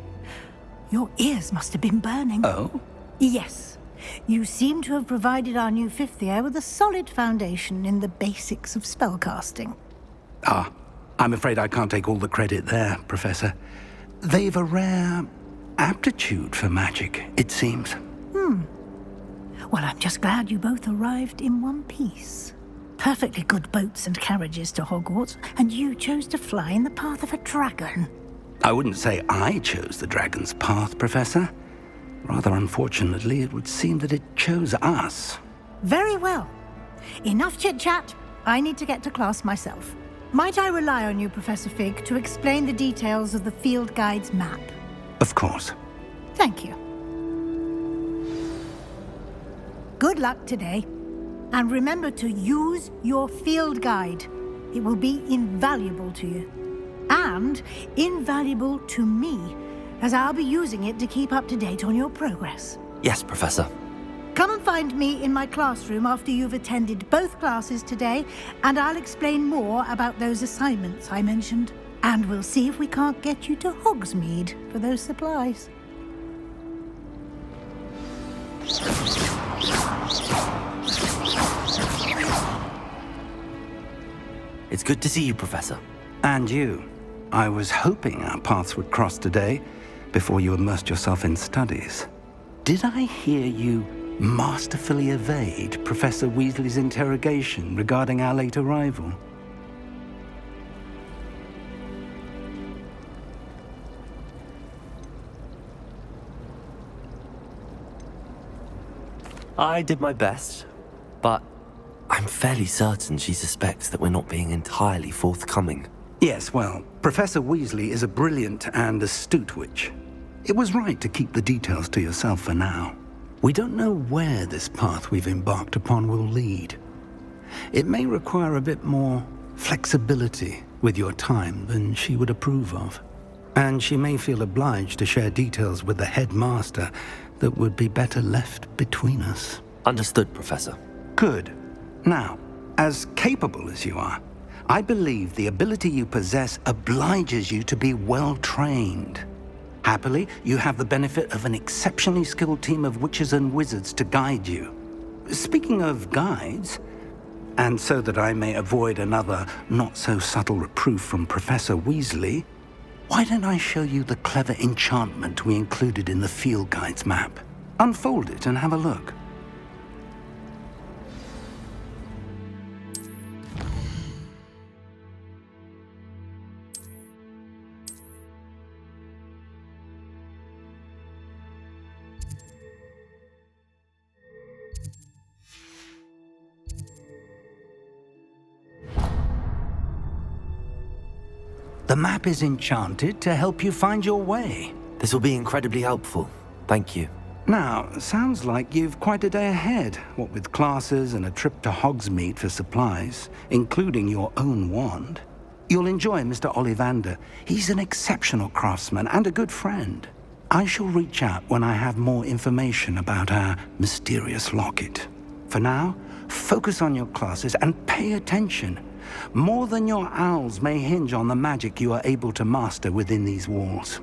Your ears must have been burning. Oh? Yes. You seem to have provided our new fifth year with a solid foundation in the basics of spellcasting. Ah, I'm afraid I can't take all the credit there, Professor. They've a rare aptitude for magic, it seems. Well, I'm just glad you both arrived in one piece. Perfectly good boats and carriages to Hogwarts, and you chose to fly in the path of a dragon. I wouldn't say I chose the dragon's path, Professor. Rather unfortunately, it would seem that it chose us. Very well. Enough chit-chat. I need to get to class myself. Might I rely on you, Professor Fig, to explain the details of the field guide's map? Of course. Thank you. Good luck today. And remember to use your field guide. It will be invaluable to you. And invaluable to me, as I'll be using it to keep up to date on your progress. Yes, Professor. Come and find me in my classroom after you've attended both classes today, and I'll explain more about those assignments I mentioned. And we'll see if we can't get you to Hogsmeade for those supplies. It's good to see you, Professor. And you. I was hoping our paths would cross today, before you immersed yourself in studies. Did I hear you masterfully evade Professor Weasley's interrogation regarding our late arrival? I did my best, but I'm fairly certain she suspects that we're not being entirely forthcoming. Yes, well, Professor Weasley is a brilliant and astute witch. It was right to keep the details to yourself for now. We don't know where this path we've embarked upon will lead. It may require a bit more flexibility with your time than she would approve of. And she may feel obliged to share details with the headmaster that would be better left between us. Understood, Professor. Good. Now, as capable as you are, I believe the ability you possess obliges you to be well trained. Happily, you have the benefit of an exceptionally skilled team of witches and wizards to guide you. Speaking of guides, and so that I may avoid another not-so-subtle reproof from Professor Weasley, why don't I show you the clever enchantment we included in the field guide's map? Unfold it and have a look. The map is enchanted to help you find your way. This will be incredibly helpful. Thank you. Now, sounds like you've quite a day ahead, what with classes and a trip to Hogsmeade for supplies, including your own wand. You'll enjoy Mr. Ollivander. He's an exceptional craftsman and a good friend. I shall reach out when I have more information about our mysterious locket. For now, focus on your classes and pay attention. More than your owls may hinge on the magic you are able to master within these walls.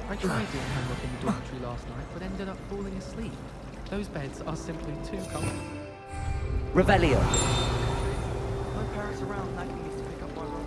I tried doing homework in the dormitory last night, but ended up falling asleep. Those beds are simply too comfortable. Revelio. My parents around nagging me to pick up my role.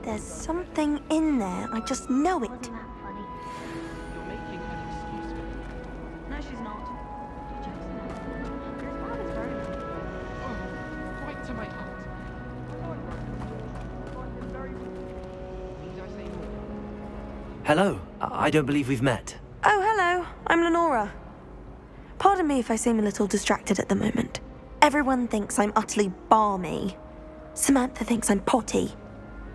There's something in there. I just know it. You're making an excuse for me. No, she's not. Oh, right to my heart. Need I say more? Hello. I don't believe we've met. Oh, hello. I'm Lenora. Pardon me if I seem a little distracted at the moment. Everyone thinks I'm utterly balmy. Samantha thinks I'm potty.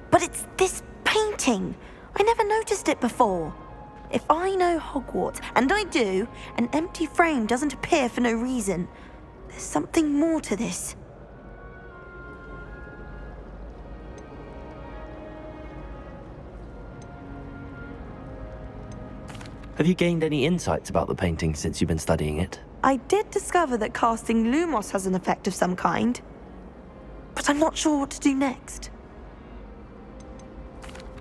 But it's this painting. I never noticed it before. If I know Hogwarts, and I do, an empty frame doesn't appear for no reason. There's something more to this. Have you gained any insights about the painting since you've been studying it? I did discover that casting Lumos has an effect of some kind. But I'm not sure what to do next.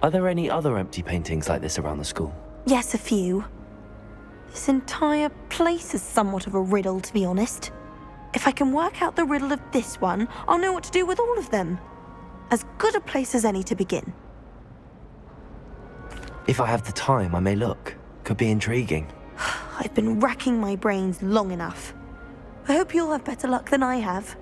Are there any other empty paintings like this around the school? Yes, a few. This entire place is somewhat of a riddle, to be honest. If I can work out the riddle of this one, I'll know what to do with all of them. As good a place as any to begin. If I have the time, I may look. Could be intriguing. I've been racking my brains long enough. I hope you'll have better luck than I have.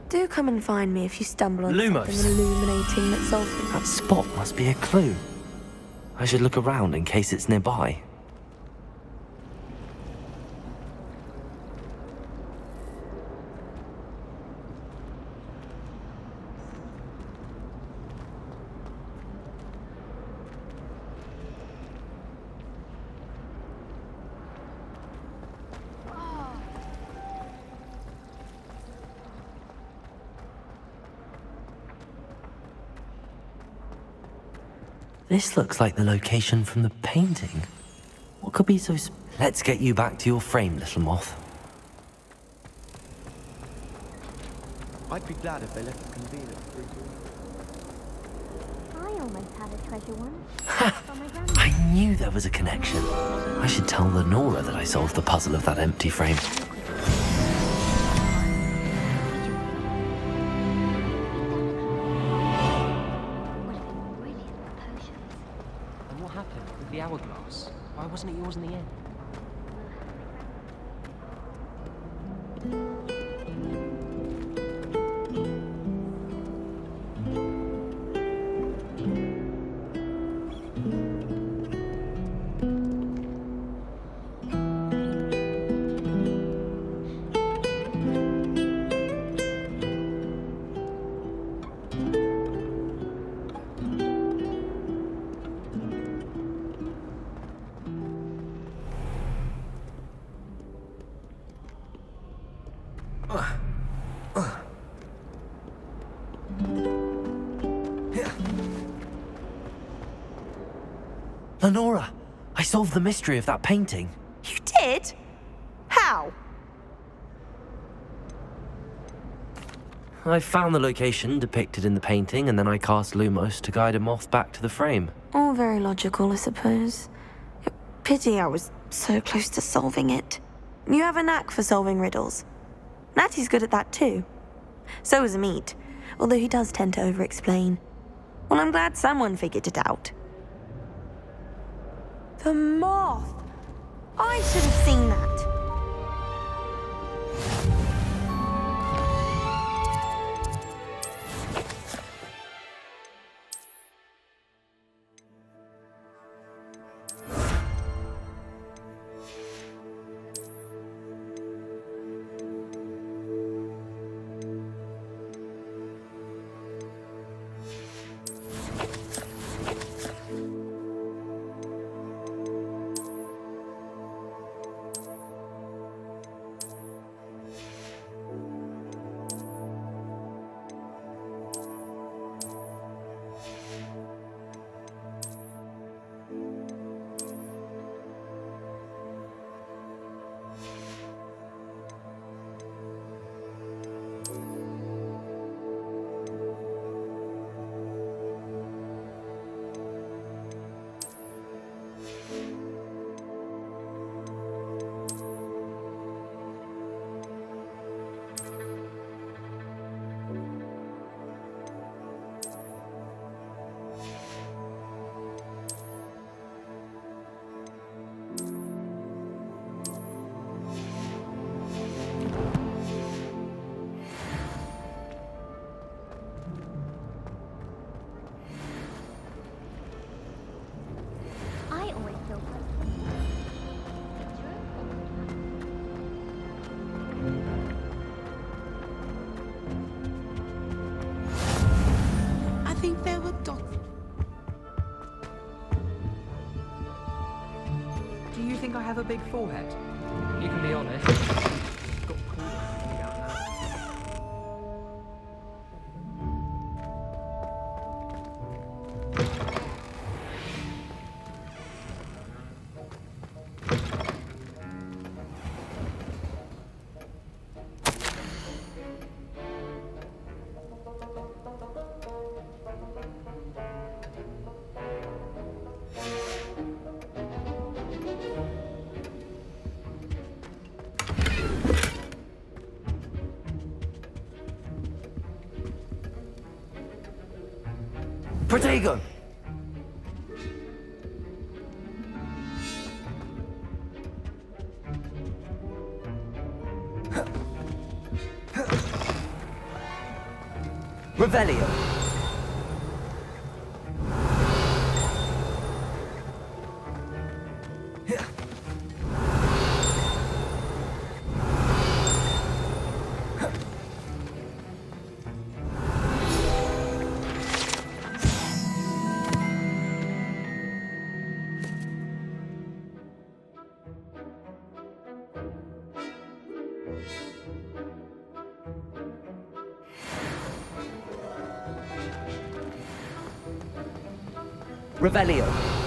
Do come and find me if you stumble on Lumos. something illuminating that solves the... That spot must be a clue. I should look around in case it's nearby. This looks like the location from the painting. What could be so Let's get you back to your frame, little moth. I'd be glad if they left the convener free to... I almost had a treasure one. I knew there was a connection. I should tell Lenora that I solved the puzzle of that empty frame. And what happened with the hourglass? Why wasn't it yours in the end? Lenora, I solved the mystery of that painting. You did? How? I found the location depicted in the painting, and then I cast Lumos to guide a moth back to the frame. All very logical, I suppose. Pity I was so close to solving it. You have a knack for solving riddles. Natty's good at that too. So is Amit, although he does tend to over-explain. Well, I'm glad someone figured it out. The moth! I should have seen that. think there were dots. Do you think I have a big forehead? You can be honest. It's got cooler coming out now. Protego! Revelio! Revelio.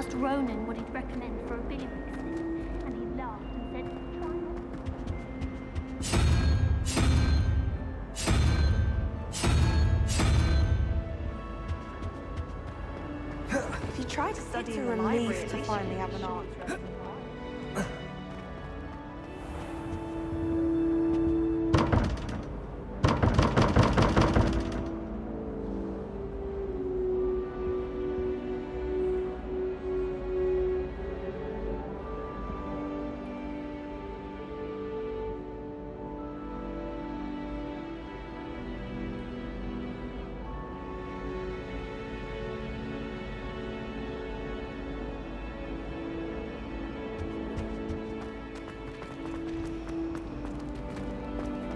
asked Ronan what he'd recommend for a bailiwick slip, and he laughed and said, try If you try to study in the library, to finally have an answer.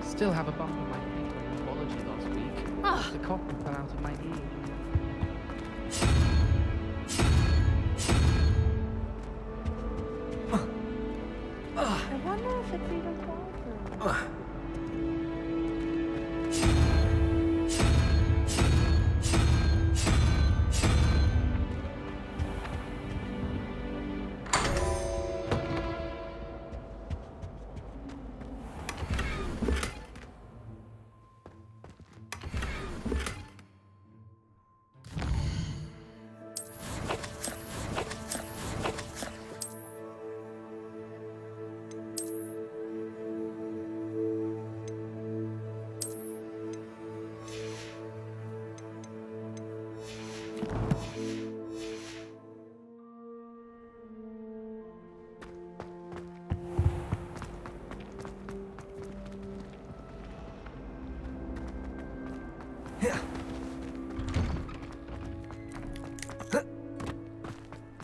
Still have a bump on my head from neurology last week. The cotton fell out of my ear. I wonder if it's even possible.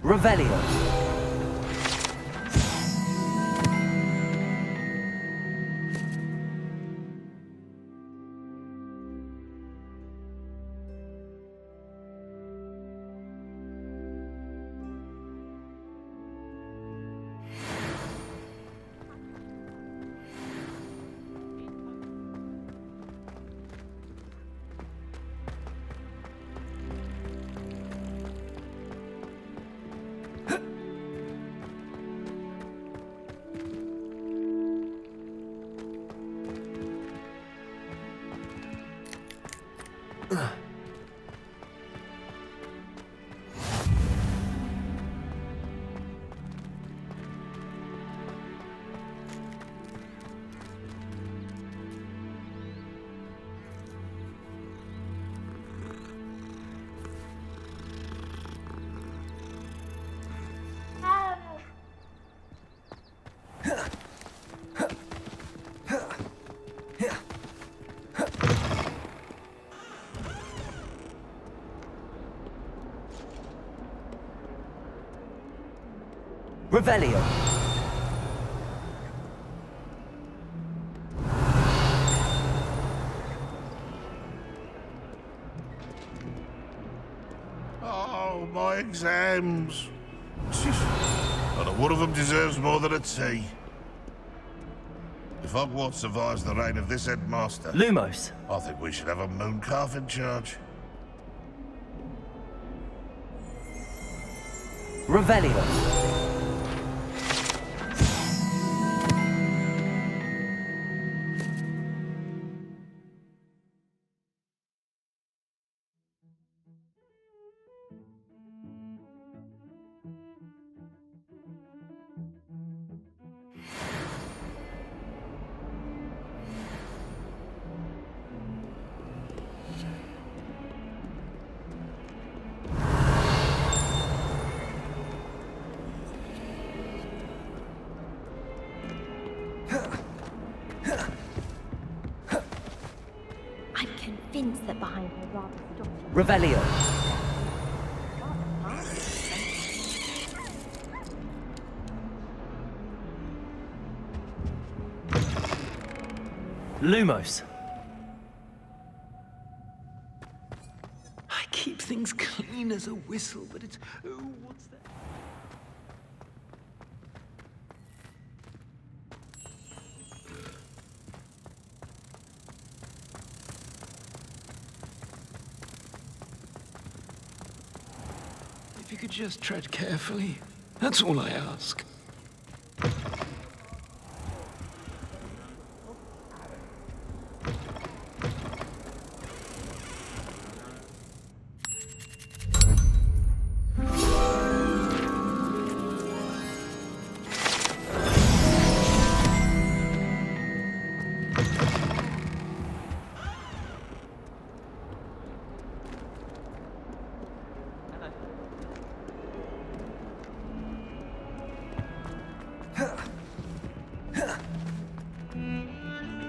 Revelio. Revelio. Oh, my exams. Not a one of them deserves more than a tea. If Hogwarts survives the reign of this headmaster... Lumos. I think we should have a mooncalf in charge. Revelio. I'm convinced that behind her rather stodgy. Revelio. Lumos. I keep things clean as a whistle, but it's... Oh, what's that? you could just tread carefully, that's all I ask.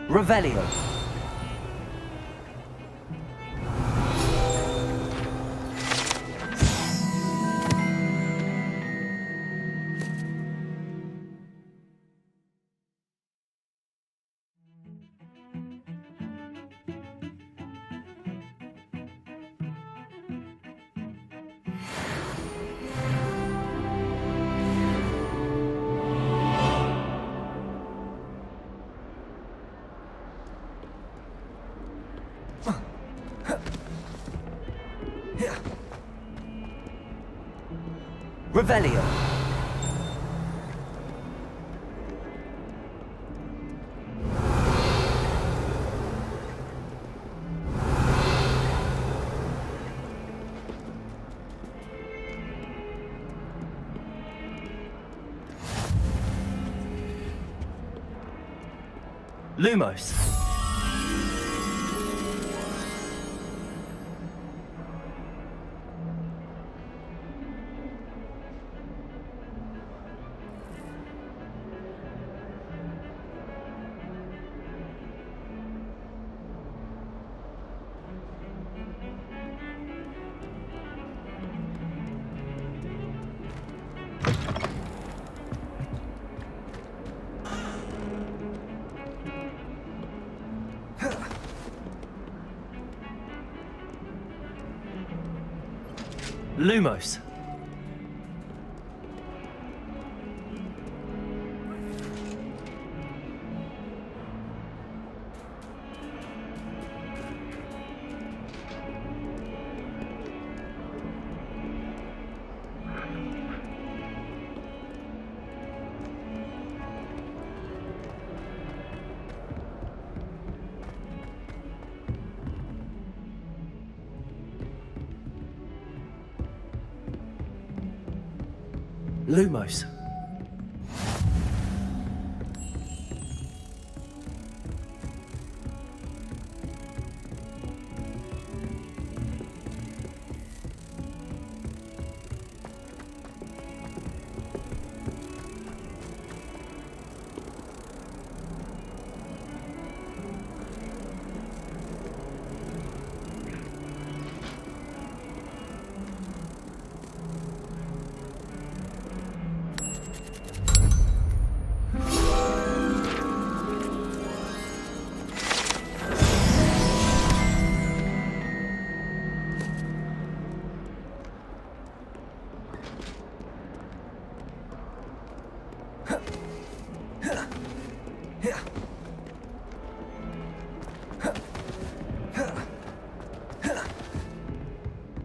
Revelio. Revelio. Lumos. Lumos. Lumos.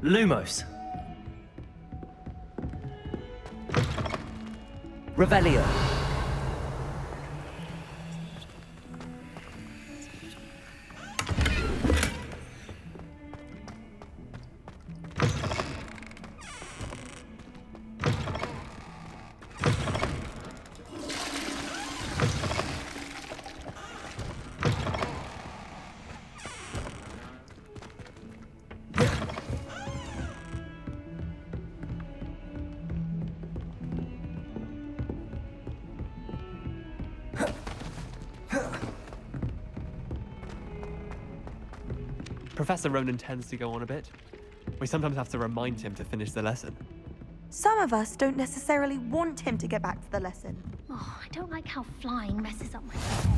Lumos. Revelio. Professor Ronan tends to go on a bit. We sometimes have to remind him to finish the lesson. Some of us don't necessarily want him to get back to the lesson. Oh, I don't like how flying messes up my head.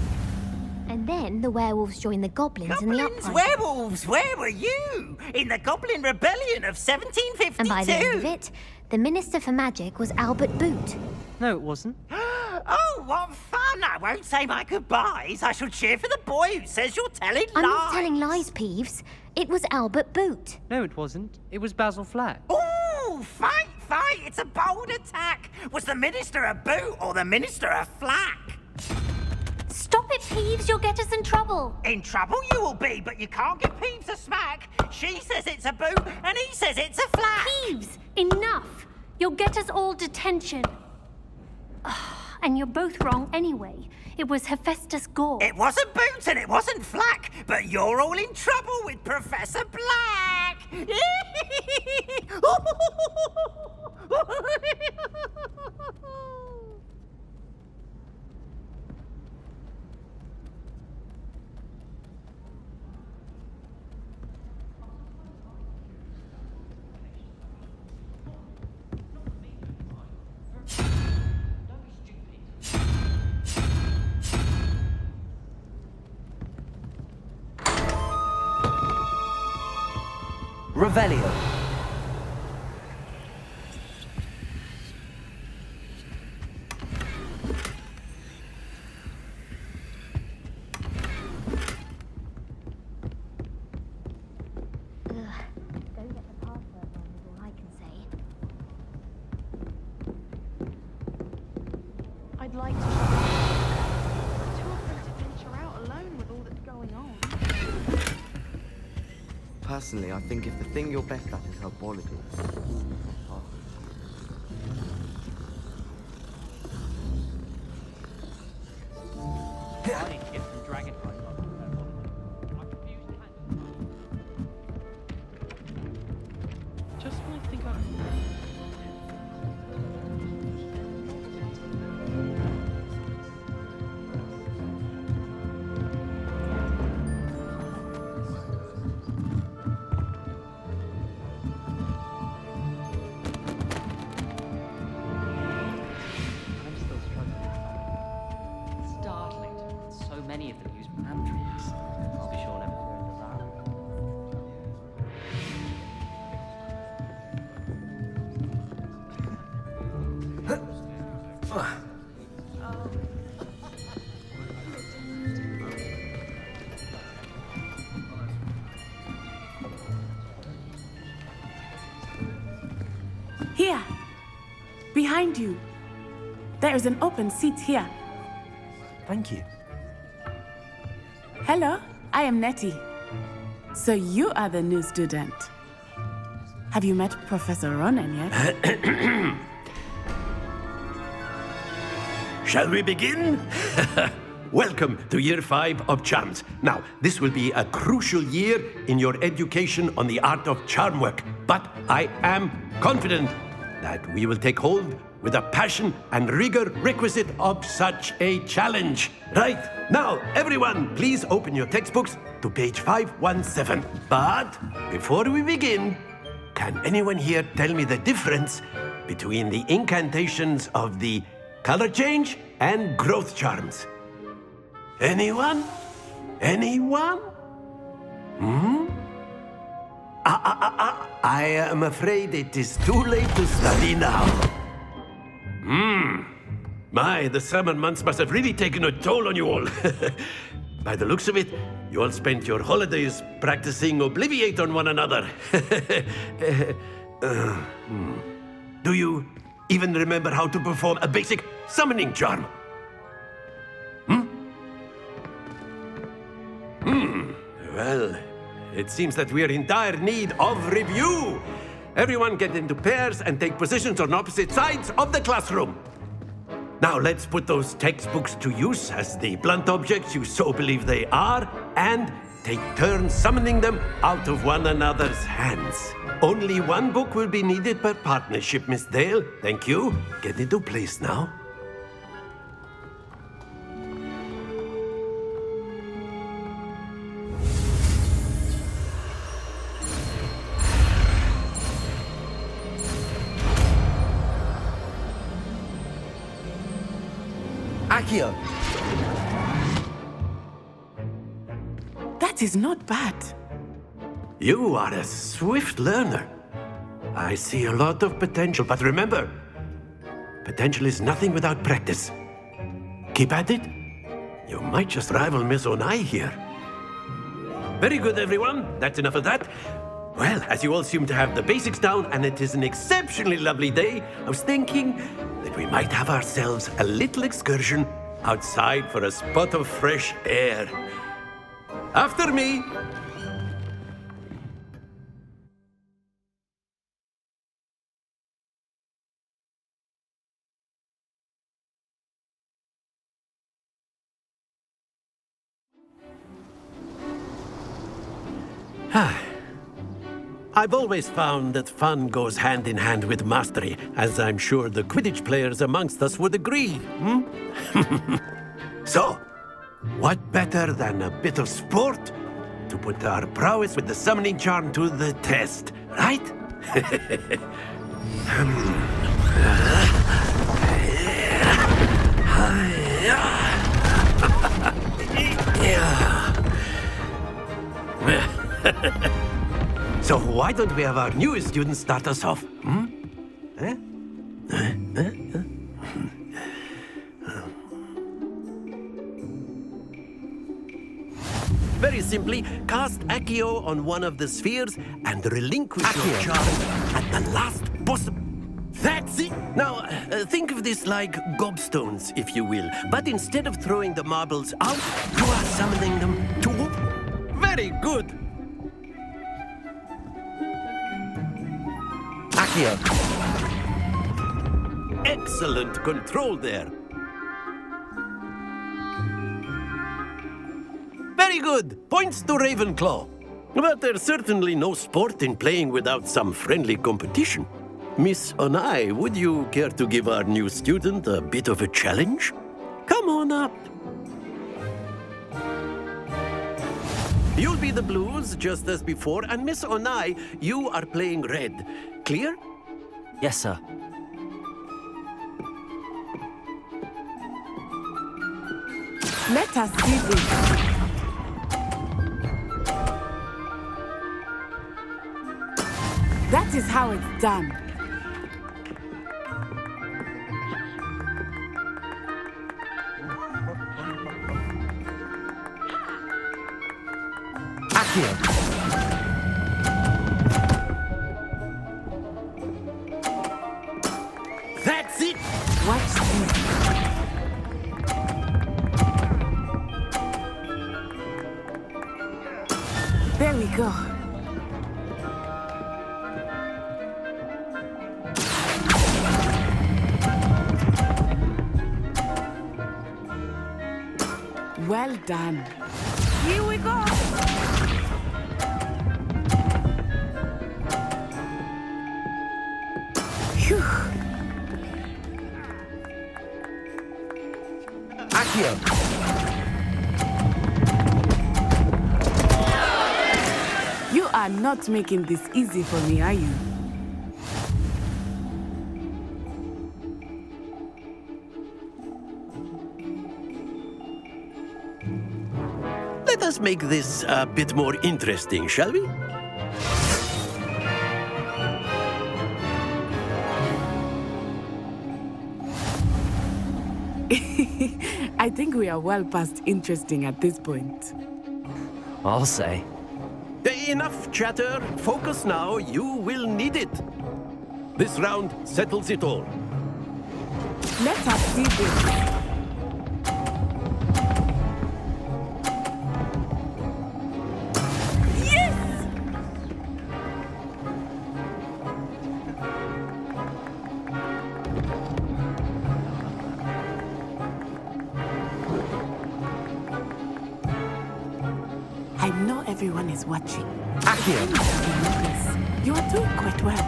And then the werewolves join the goblins in the uprising. Werewolves, where were you? In the Goblin Rebellion of 1752? And by the end of it, the Minister for Magic was Albert Boot. No, it wasn't. Oh, what fun! I won't say my goodbyes. I shall cheer for the boy who says you're telling lies. I'm not telling lies, Peeves. It was Albert Boot. No, it wasn't. It was Basil Flack. Ooh, fight! fight. It's a bold attack. Was the Minister a boot or the Minister a flack? Stop it, Peeves. You'll get us in trouble. In trouble you will be, but you can't give Peeves a smack. She says it's a boot, and he says it's a flack. Peeves, enough. You'll get us all detention. And you're both wrong anyway. It was Hephaestus Gore. It wasn't boot and it wasn't flack, but you're all in trouble with Professor Black. Revelio. Go get the password wrong is all I can say. I'd like to show you. I'm too afraid to venture out alone with all that's going on. Personally, I think if the thing you're best at is herbology. I need to get some dragonflies. Just when I think I... I'm still struggling. It's startling. So many of them use mantras. I'll be sure never to go into that. Here. Behind you. There is an open seat here. Thank you. Hello, I am Nettie. So you are the new student. Have you met Professor Ronan yet? Shall we begin? Welcome to Year 5 of Charms. Now, this will be a crucial year in your education on the art of charm work, but I am confident that we will take hold with the passion and rigor requisite of such a challenge. Right, now, everyone, please open your textbooks to page 517. But before we begin, can anyone here tell me the difference between the incantations of the color change and growth charms? Anyone? Anyone? I am afraid it is too late to study now. My, the summer months must have really taken a toll on you all. By the looks of it, you all spent your holidays practicing Obliviate on one another. Do you even remember how to perform a basic summoning charm? Well, it seems that we are in dire need of review. Everyone get into pairs and take positions on opposite sides of the classroom. Now let's put those textbooks to use as the blunt objects you so believe they are, and take turns summoning them out of one another's hands. Only one book will be needed per partnership, Miss Dale. Thank you. Get into place now. Accio. That is not bad. You are a swift learner. I see a lot of potential, but remember, potential is nothing without practice. Keep at it. You might just rival Miss Onai here. Very good, everyone. That's enough of that. Well, as you all seem to have the basics down and it is an exceptionally lovely day, I was thinking that we might have ourselves a little excursion outside for a spot of fresh air. After me! I've always found that fun goes hand in hand with mastery, as I'm sure the Quidditch players amongst us would agree, So, what better than a bit of sport to put our prowess with the summoning charm to the test, right? So why don't we have our newest student start us off? Very simply, cast Accio on one of the spheres and relinquish your charm at the last possible... That's it! Now, think of this like gobstones, if you will. But instead of throwing the marbles out, you are summoning them to... Very good! Accio. Excellent control there. Very good. Points to Ravenclaw. But there's certainly no sport in playing without some friendly competition. Miss Onai, would you care to give our new student a bit of a challenge? Come on up. You'll be the blues, just as before, and Miss Onai, you are playing red. Clear? Yes, sir. Let us see this. That is how it's done. Accio. That's it! Watch this. There we go. Well done. Here we go. Phew. Accio. You are not making this easy for me, are you? Let us make this a bit more interesting, shall we? I think we are well past interesting at this point. I'll say. Enough chatter. Focus now. You will need it. This round settles it all. Let us see this. I know everyone is watching. Accio. You are doing quite well.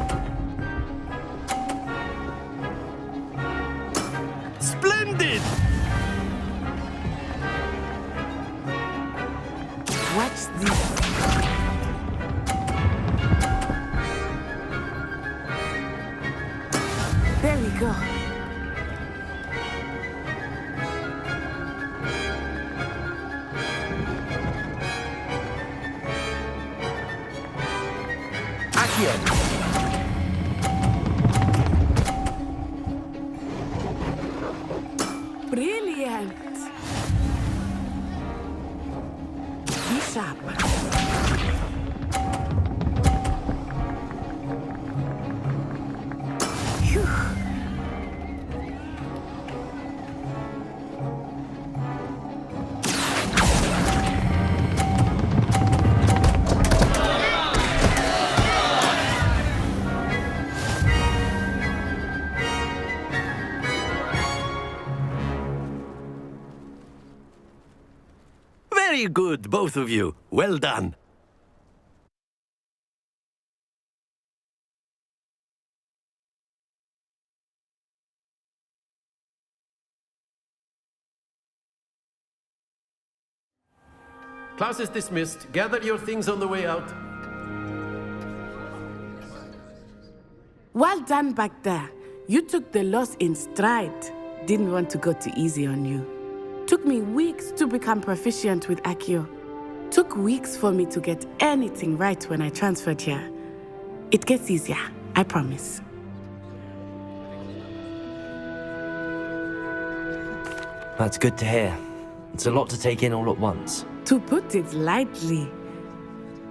Splendid! Watch this. There we go. Brilliant. Be sharp. Very good, both of you. Well done. Class is dismissed. Gather your things on the way out. Well done back there. You took the loss in stride. Didn't want to go too easy on you. Took me weeks to become proficient with Accio. Took weeks for me to get anything right when I transferred here. It gets easier, I promise. That's good to hear. It's a lot to take in all at once. To put it lightly,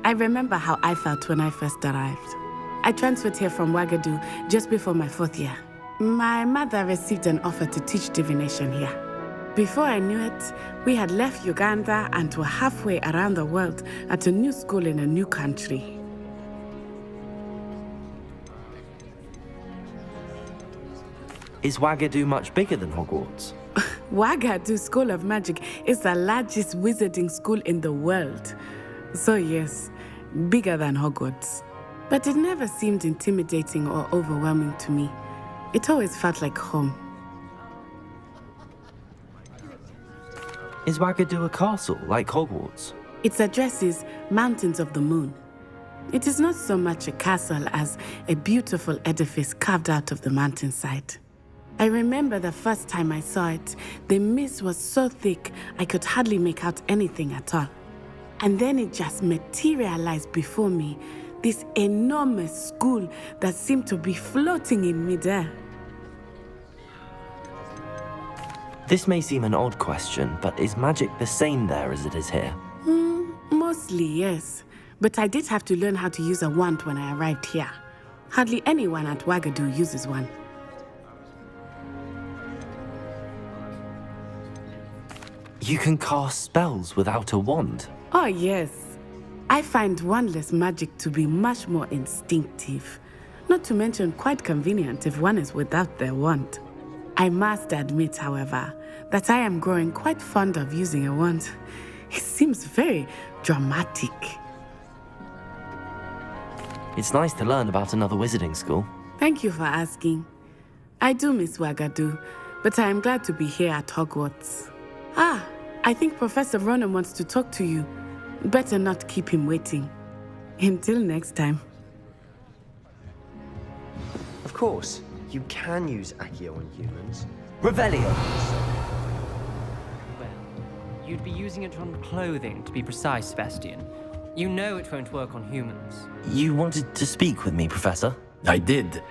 I remember how I felt when I first arrived. I transferred here from Ouagadougou just before my 4th year. My mother received an offer to teach divination here. Before I knew it, we had left Uganda and were halfway around the world at a new school in a new country. Is Ouagadougou much bigger than Hogwarts? Ouagadougou School of Magic is the largest wizarding school in the world. So yes, bigger than Hogwarts. But it never seemed intimidating or overwhelming to me. It always felt like home. Is Ouagadougou a castle, like Hogwarts? Its address is Mountains of the Moon. It is not so much a castle as a beautiful edifice carved out of the mountainside. I remember the first time I saw it, the mist was so thick I could hardly make out anything at all. And then it just materialized before me, this enormous school that seemed to be floating in midair. This may seem an odd question, but is magic the same there as it is here? Mostly, yes. But I did have to learn how to use a wand when I arrived here. Hardly anyone at Ouagadougou uses one. You can cast spells without a wand? Oh, yes. I find wandless magic to be much more instinctive. Not to mention quite convenient if one is without their wand. I must admit, however, that I am growing quite fond of using a wand. It seems very dramatic. It's nice to learn about another wizarding school. Thank you for asking. I do miss Ouagadougou, but I am glad to be here at Hogwarts. I think Professor Ronan wants to talk to you. Better not keep him waiting. Until next time. Of course, you can use Accio on humans. Revelio! Well, you'd be using it on clothing, to be precise, Sebastian. You know it won't work on humans. You wanted to speak with me, Professor? I did.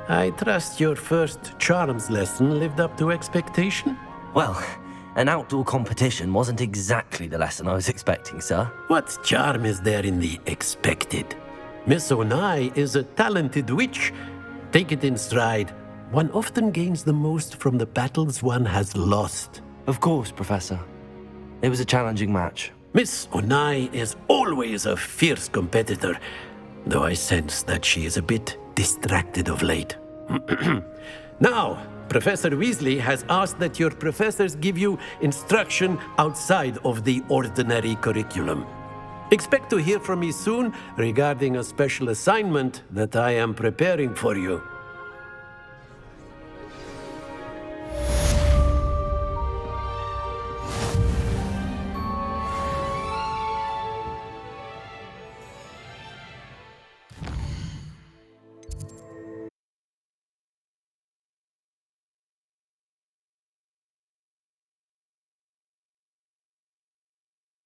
I trust your first charms lesson lived up to expectation? Well, an outdoor competition wasn't exactly the lesson I was expecting, sir. What charm is there in the expected? Miss Onai is a talented witch. Take it in stride. One often gains the most from the battles one has lost. Of course, Professor. It was a challenging match. Miss Onai is always a fierce competitor, though I sense that she is a bit distracted of late. Now, Professor Weasley has asked that your professors give you instruction outside of the ordinary curriculum. Expect to hear from me soon regarding a special assignment that I am preparing for you.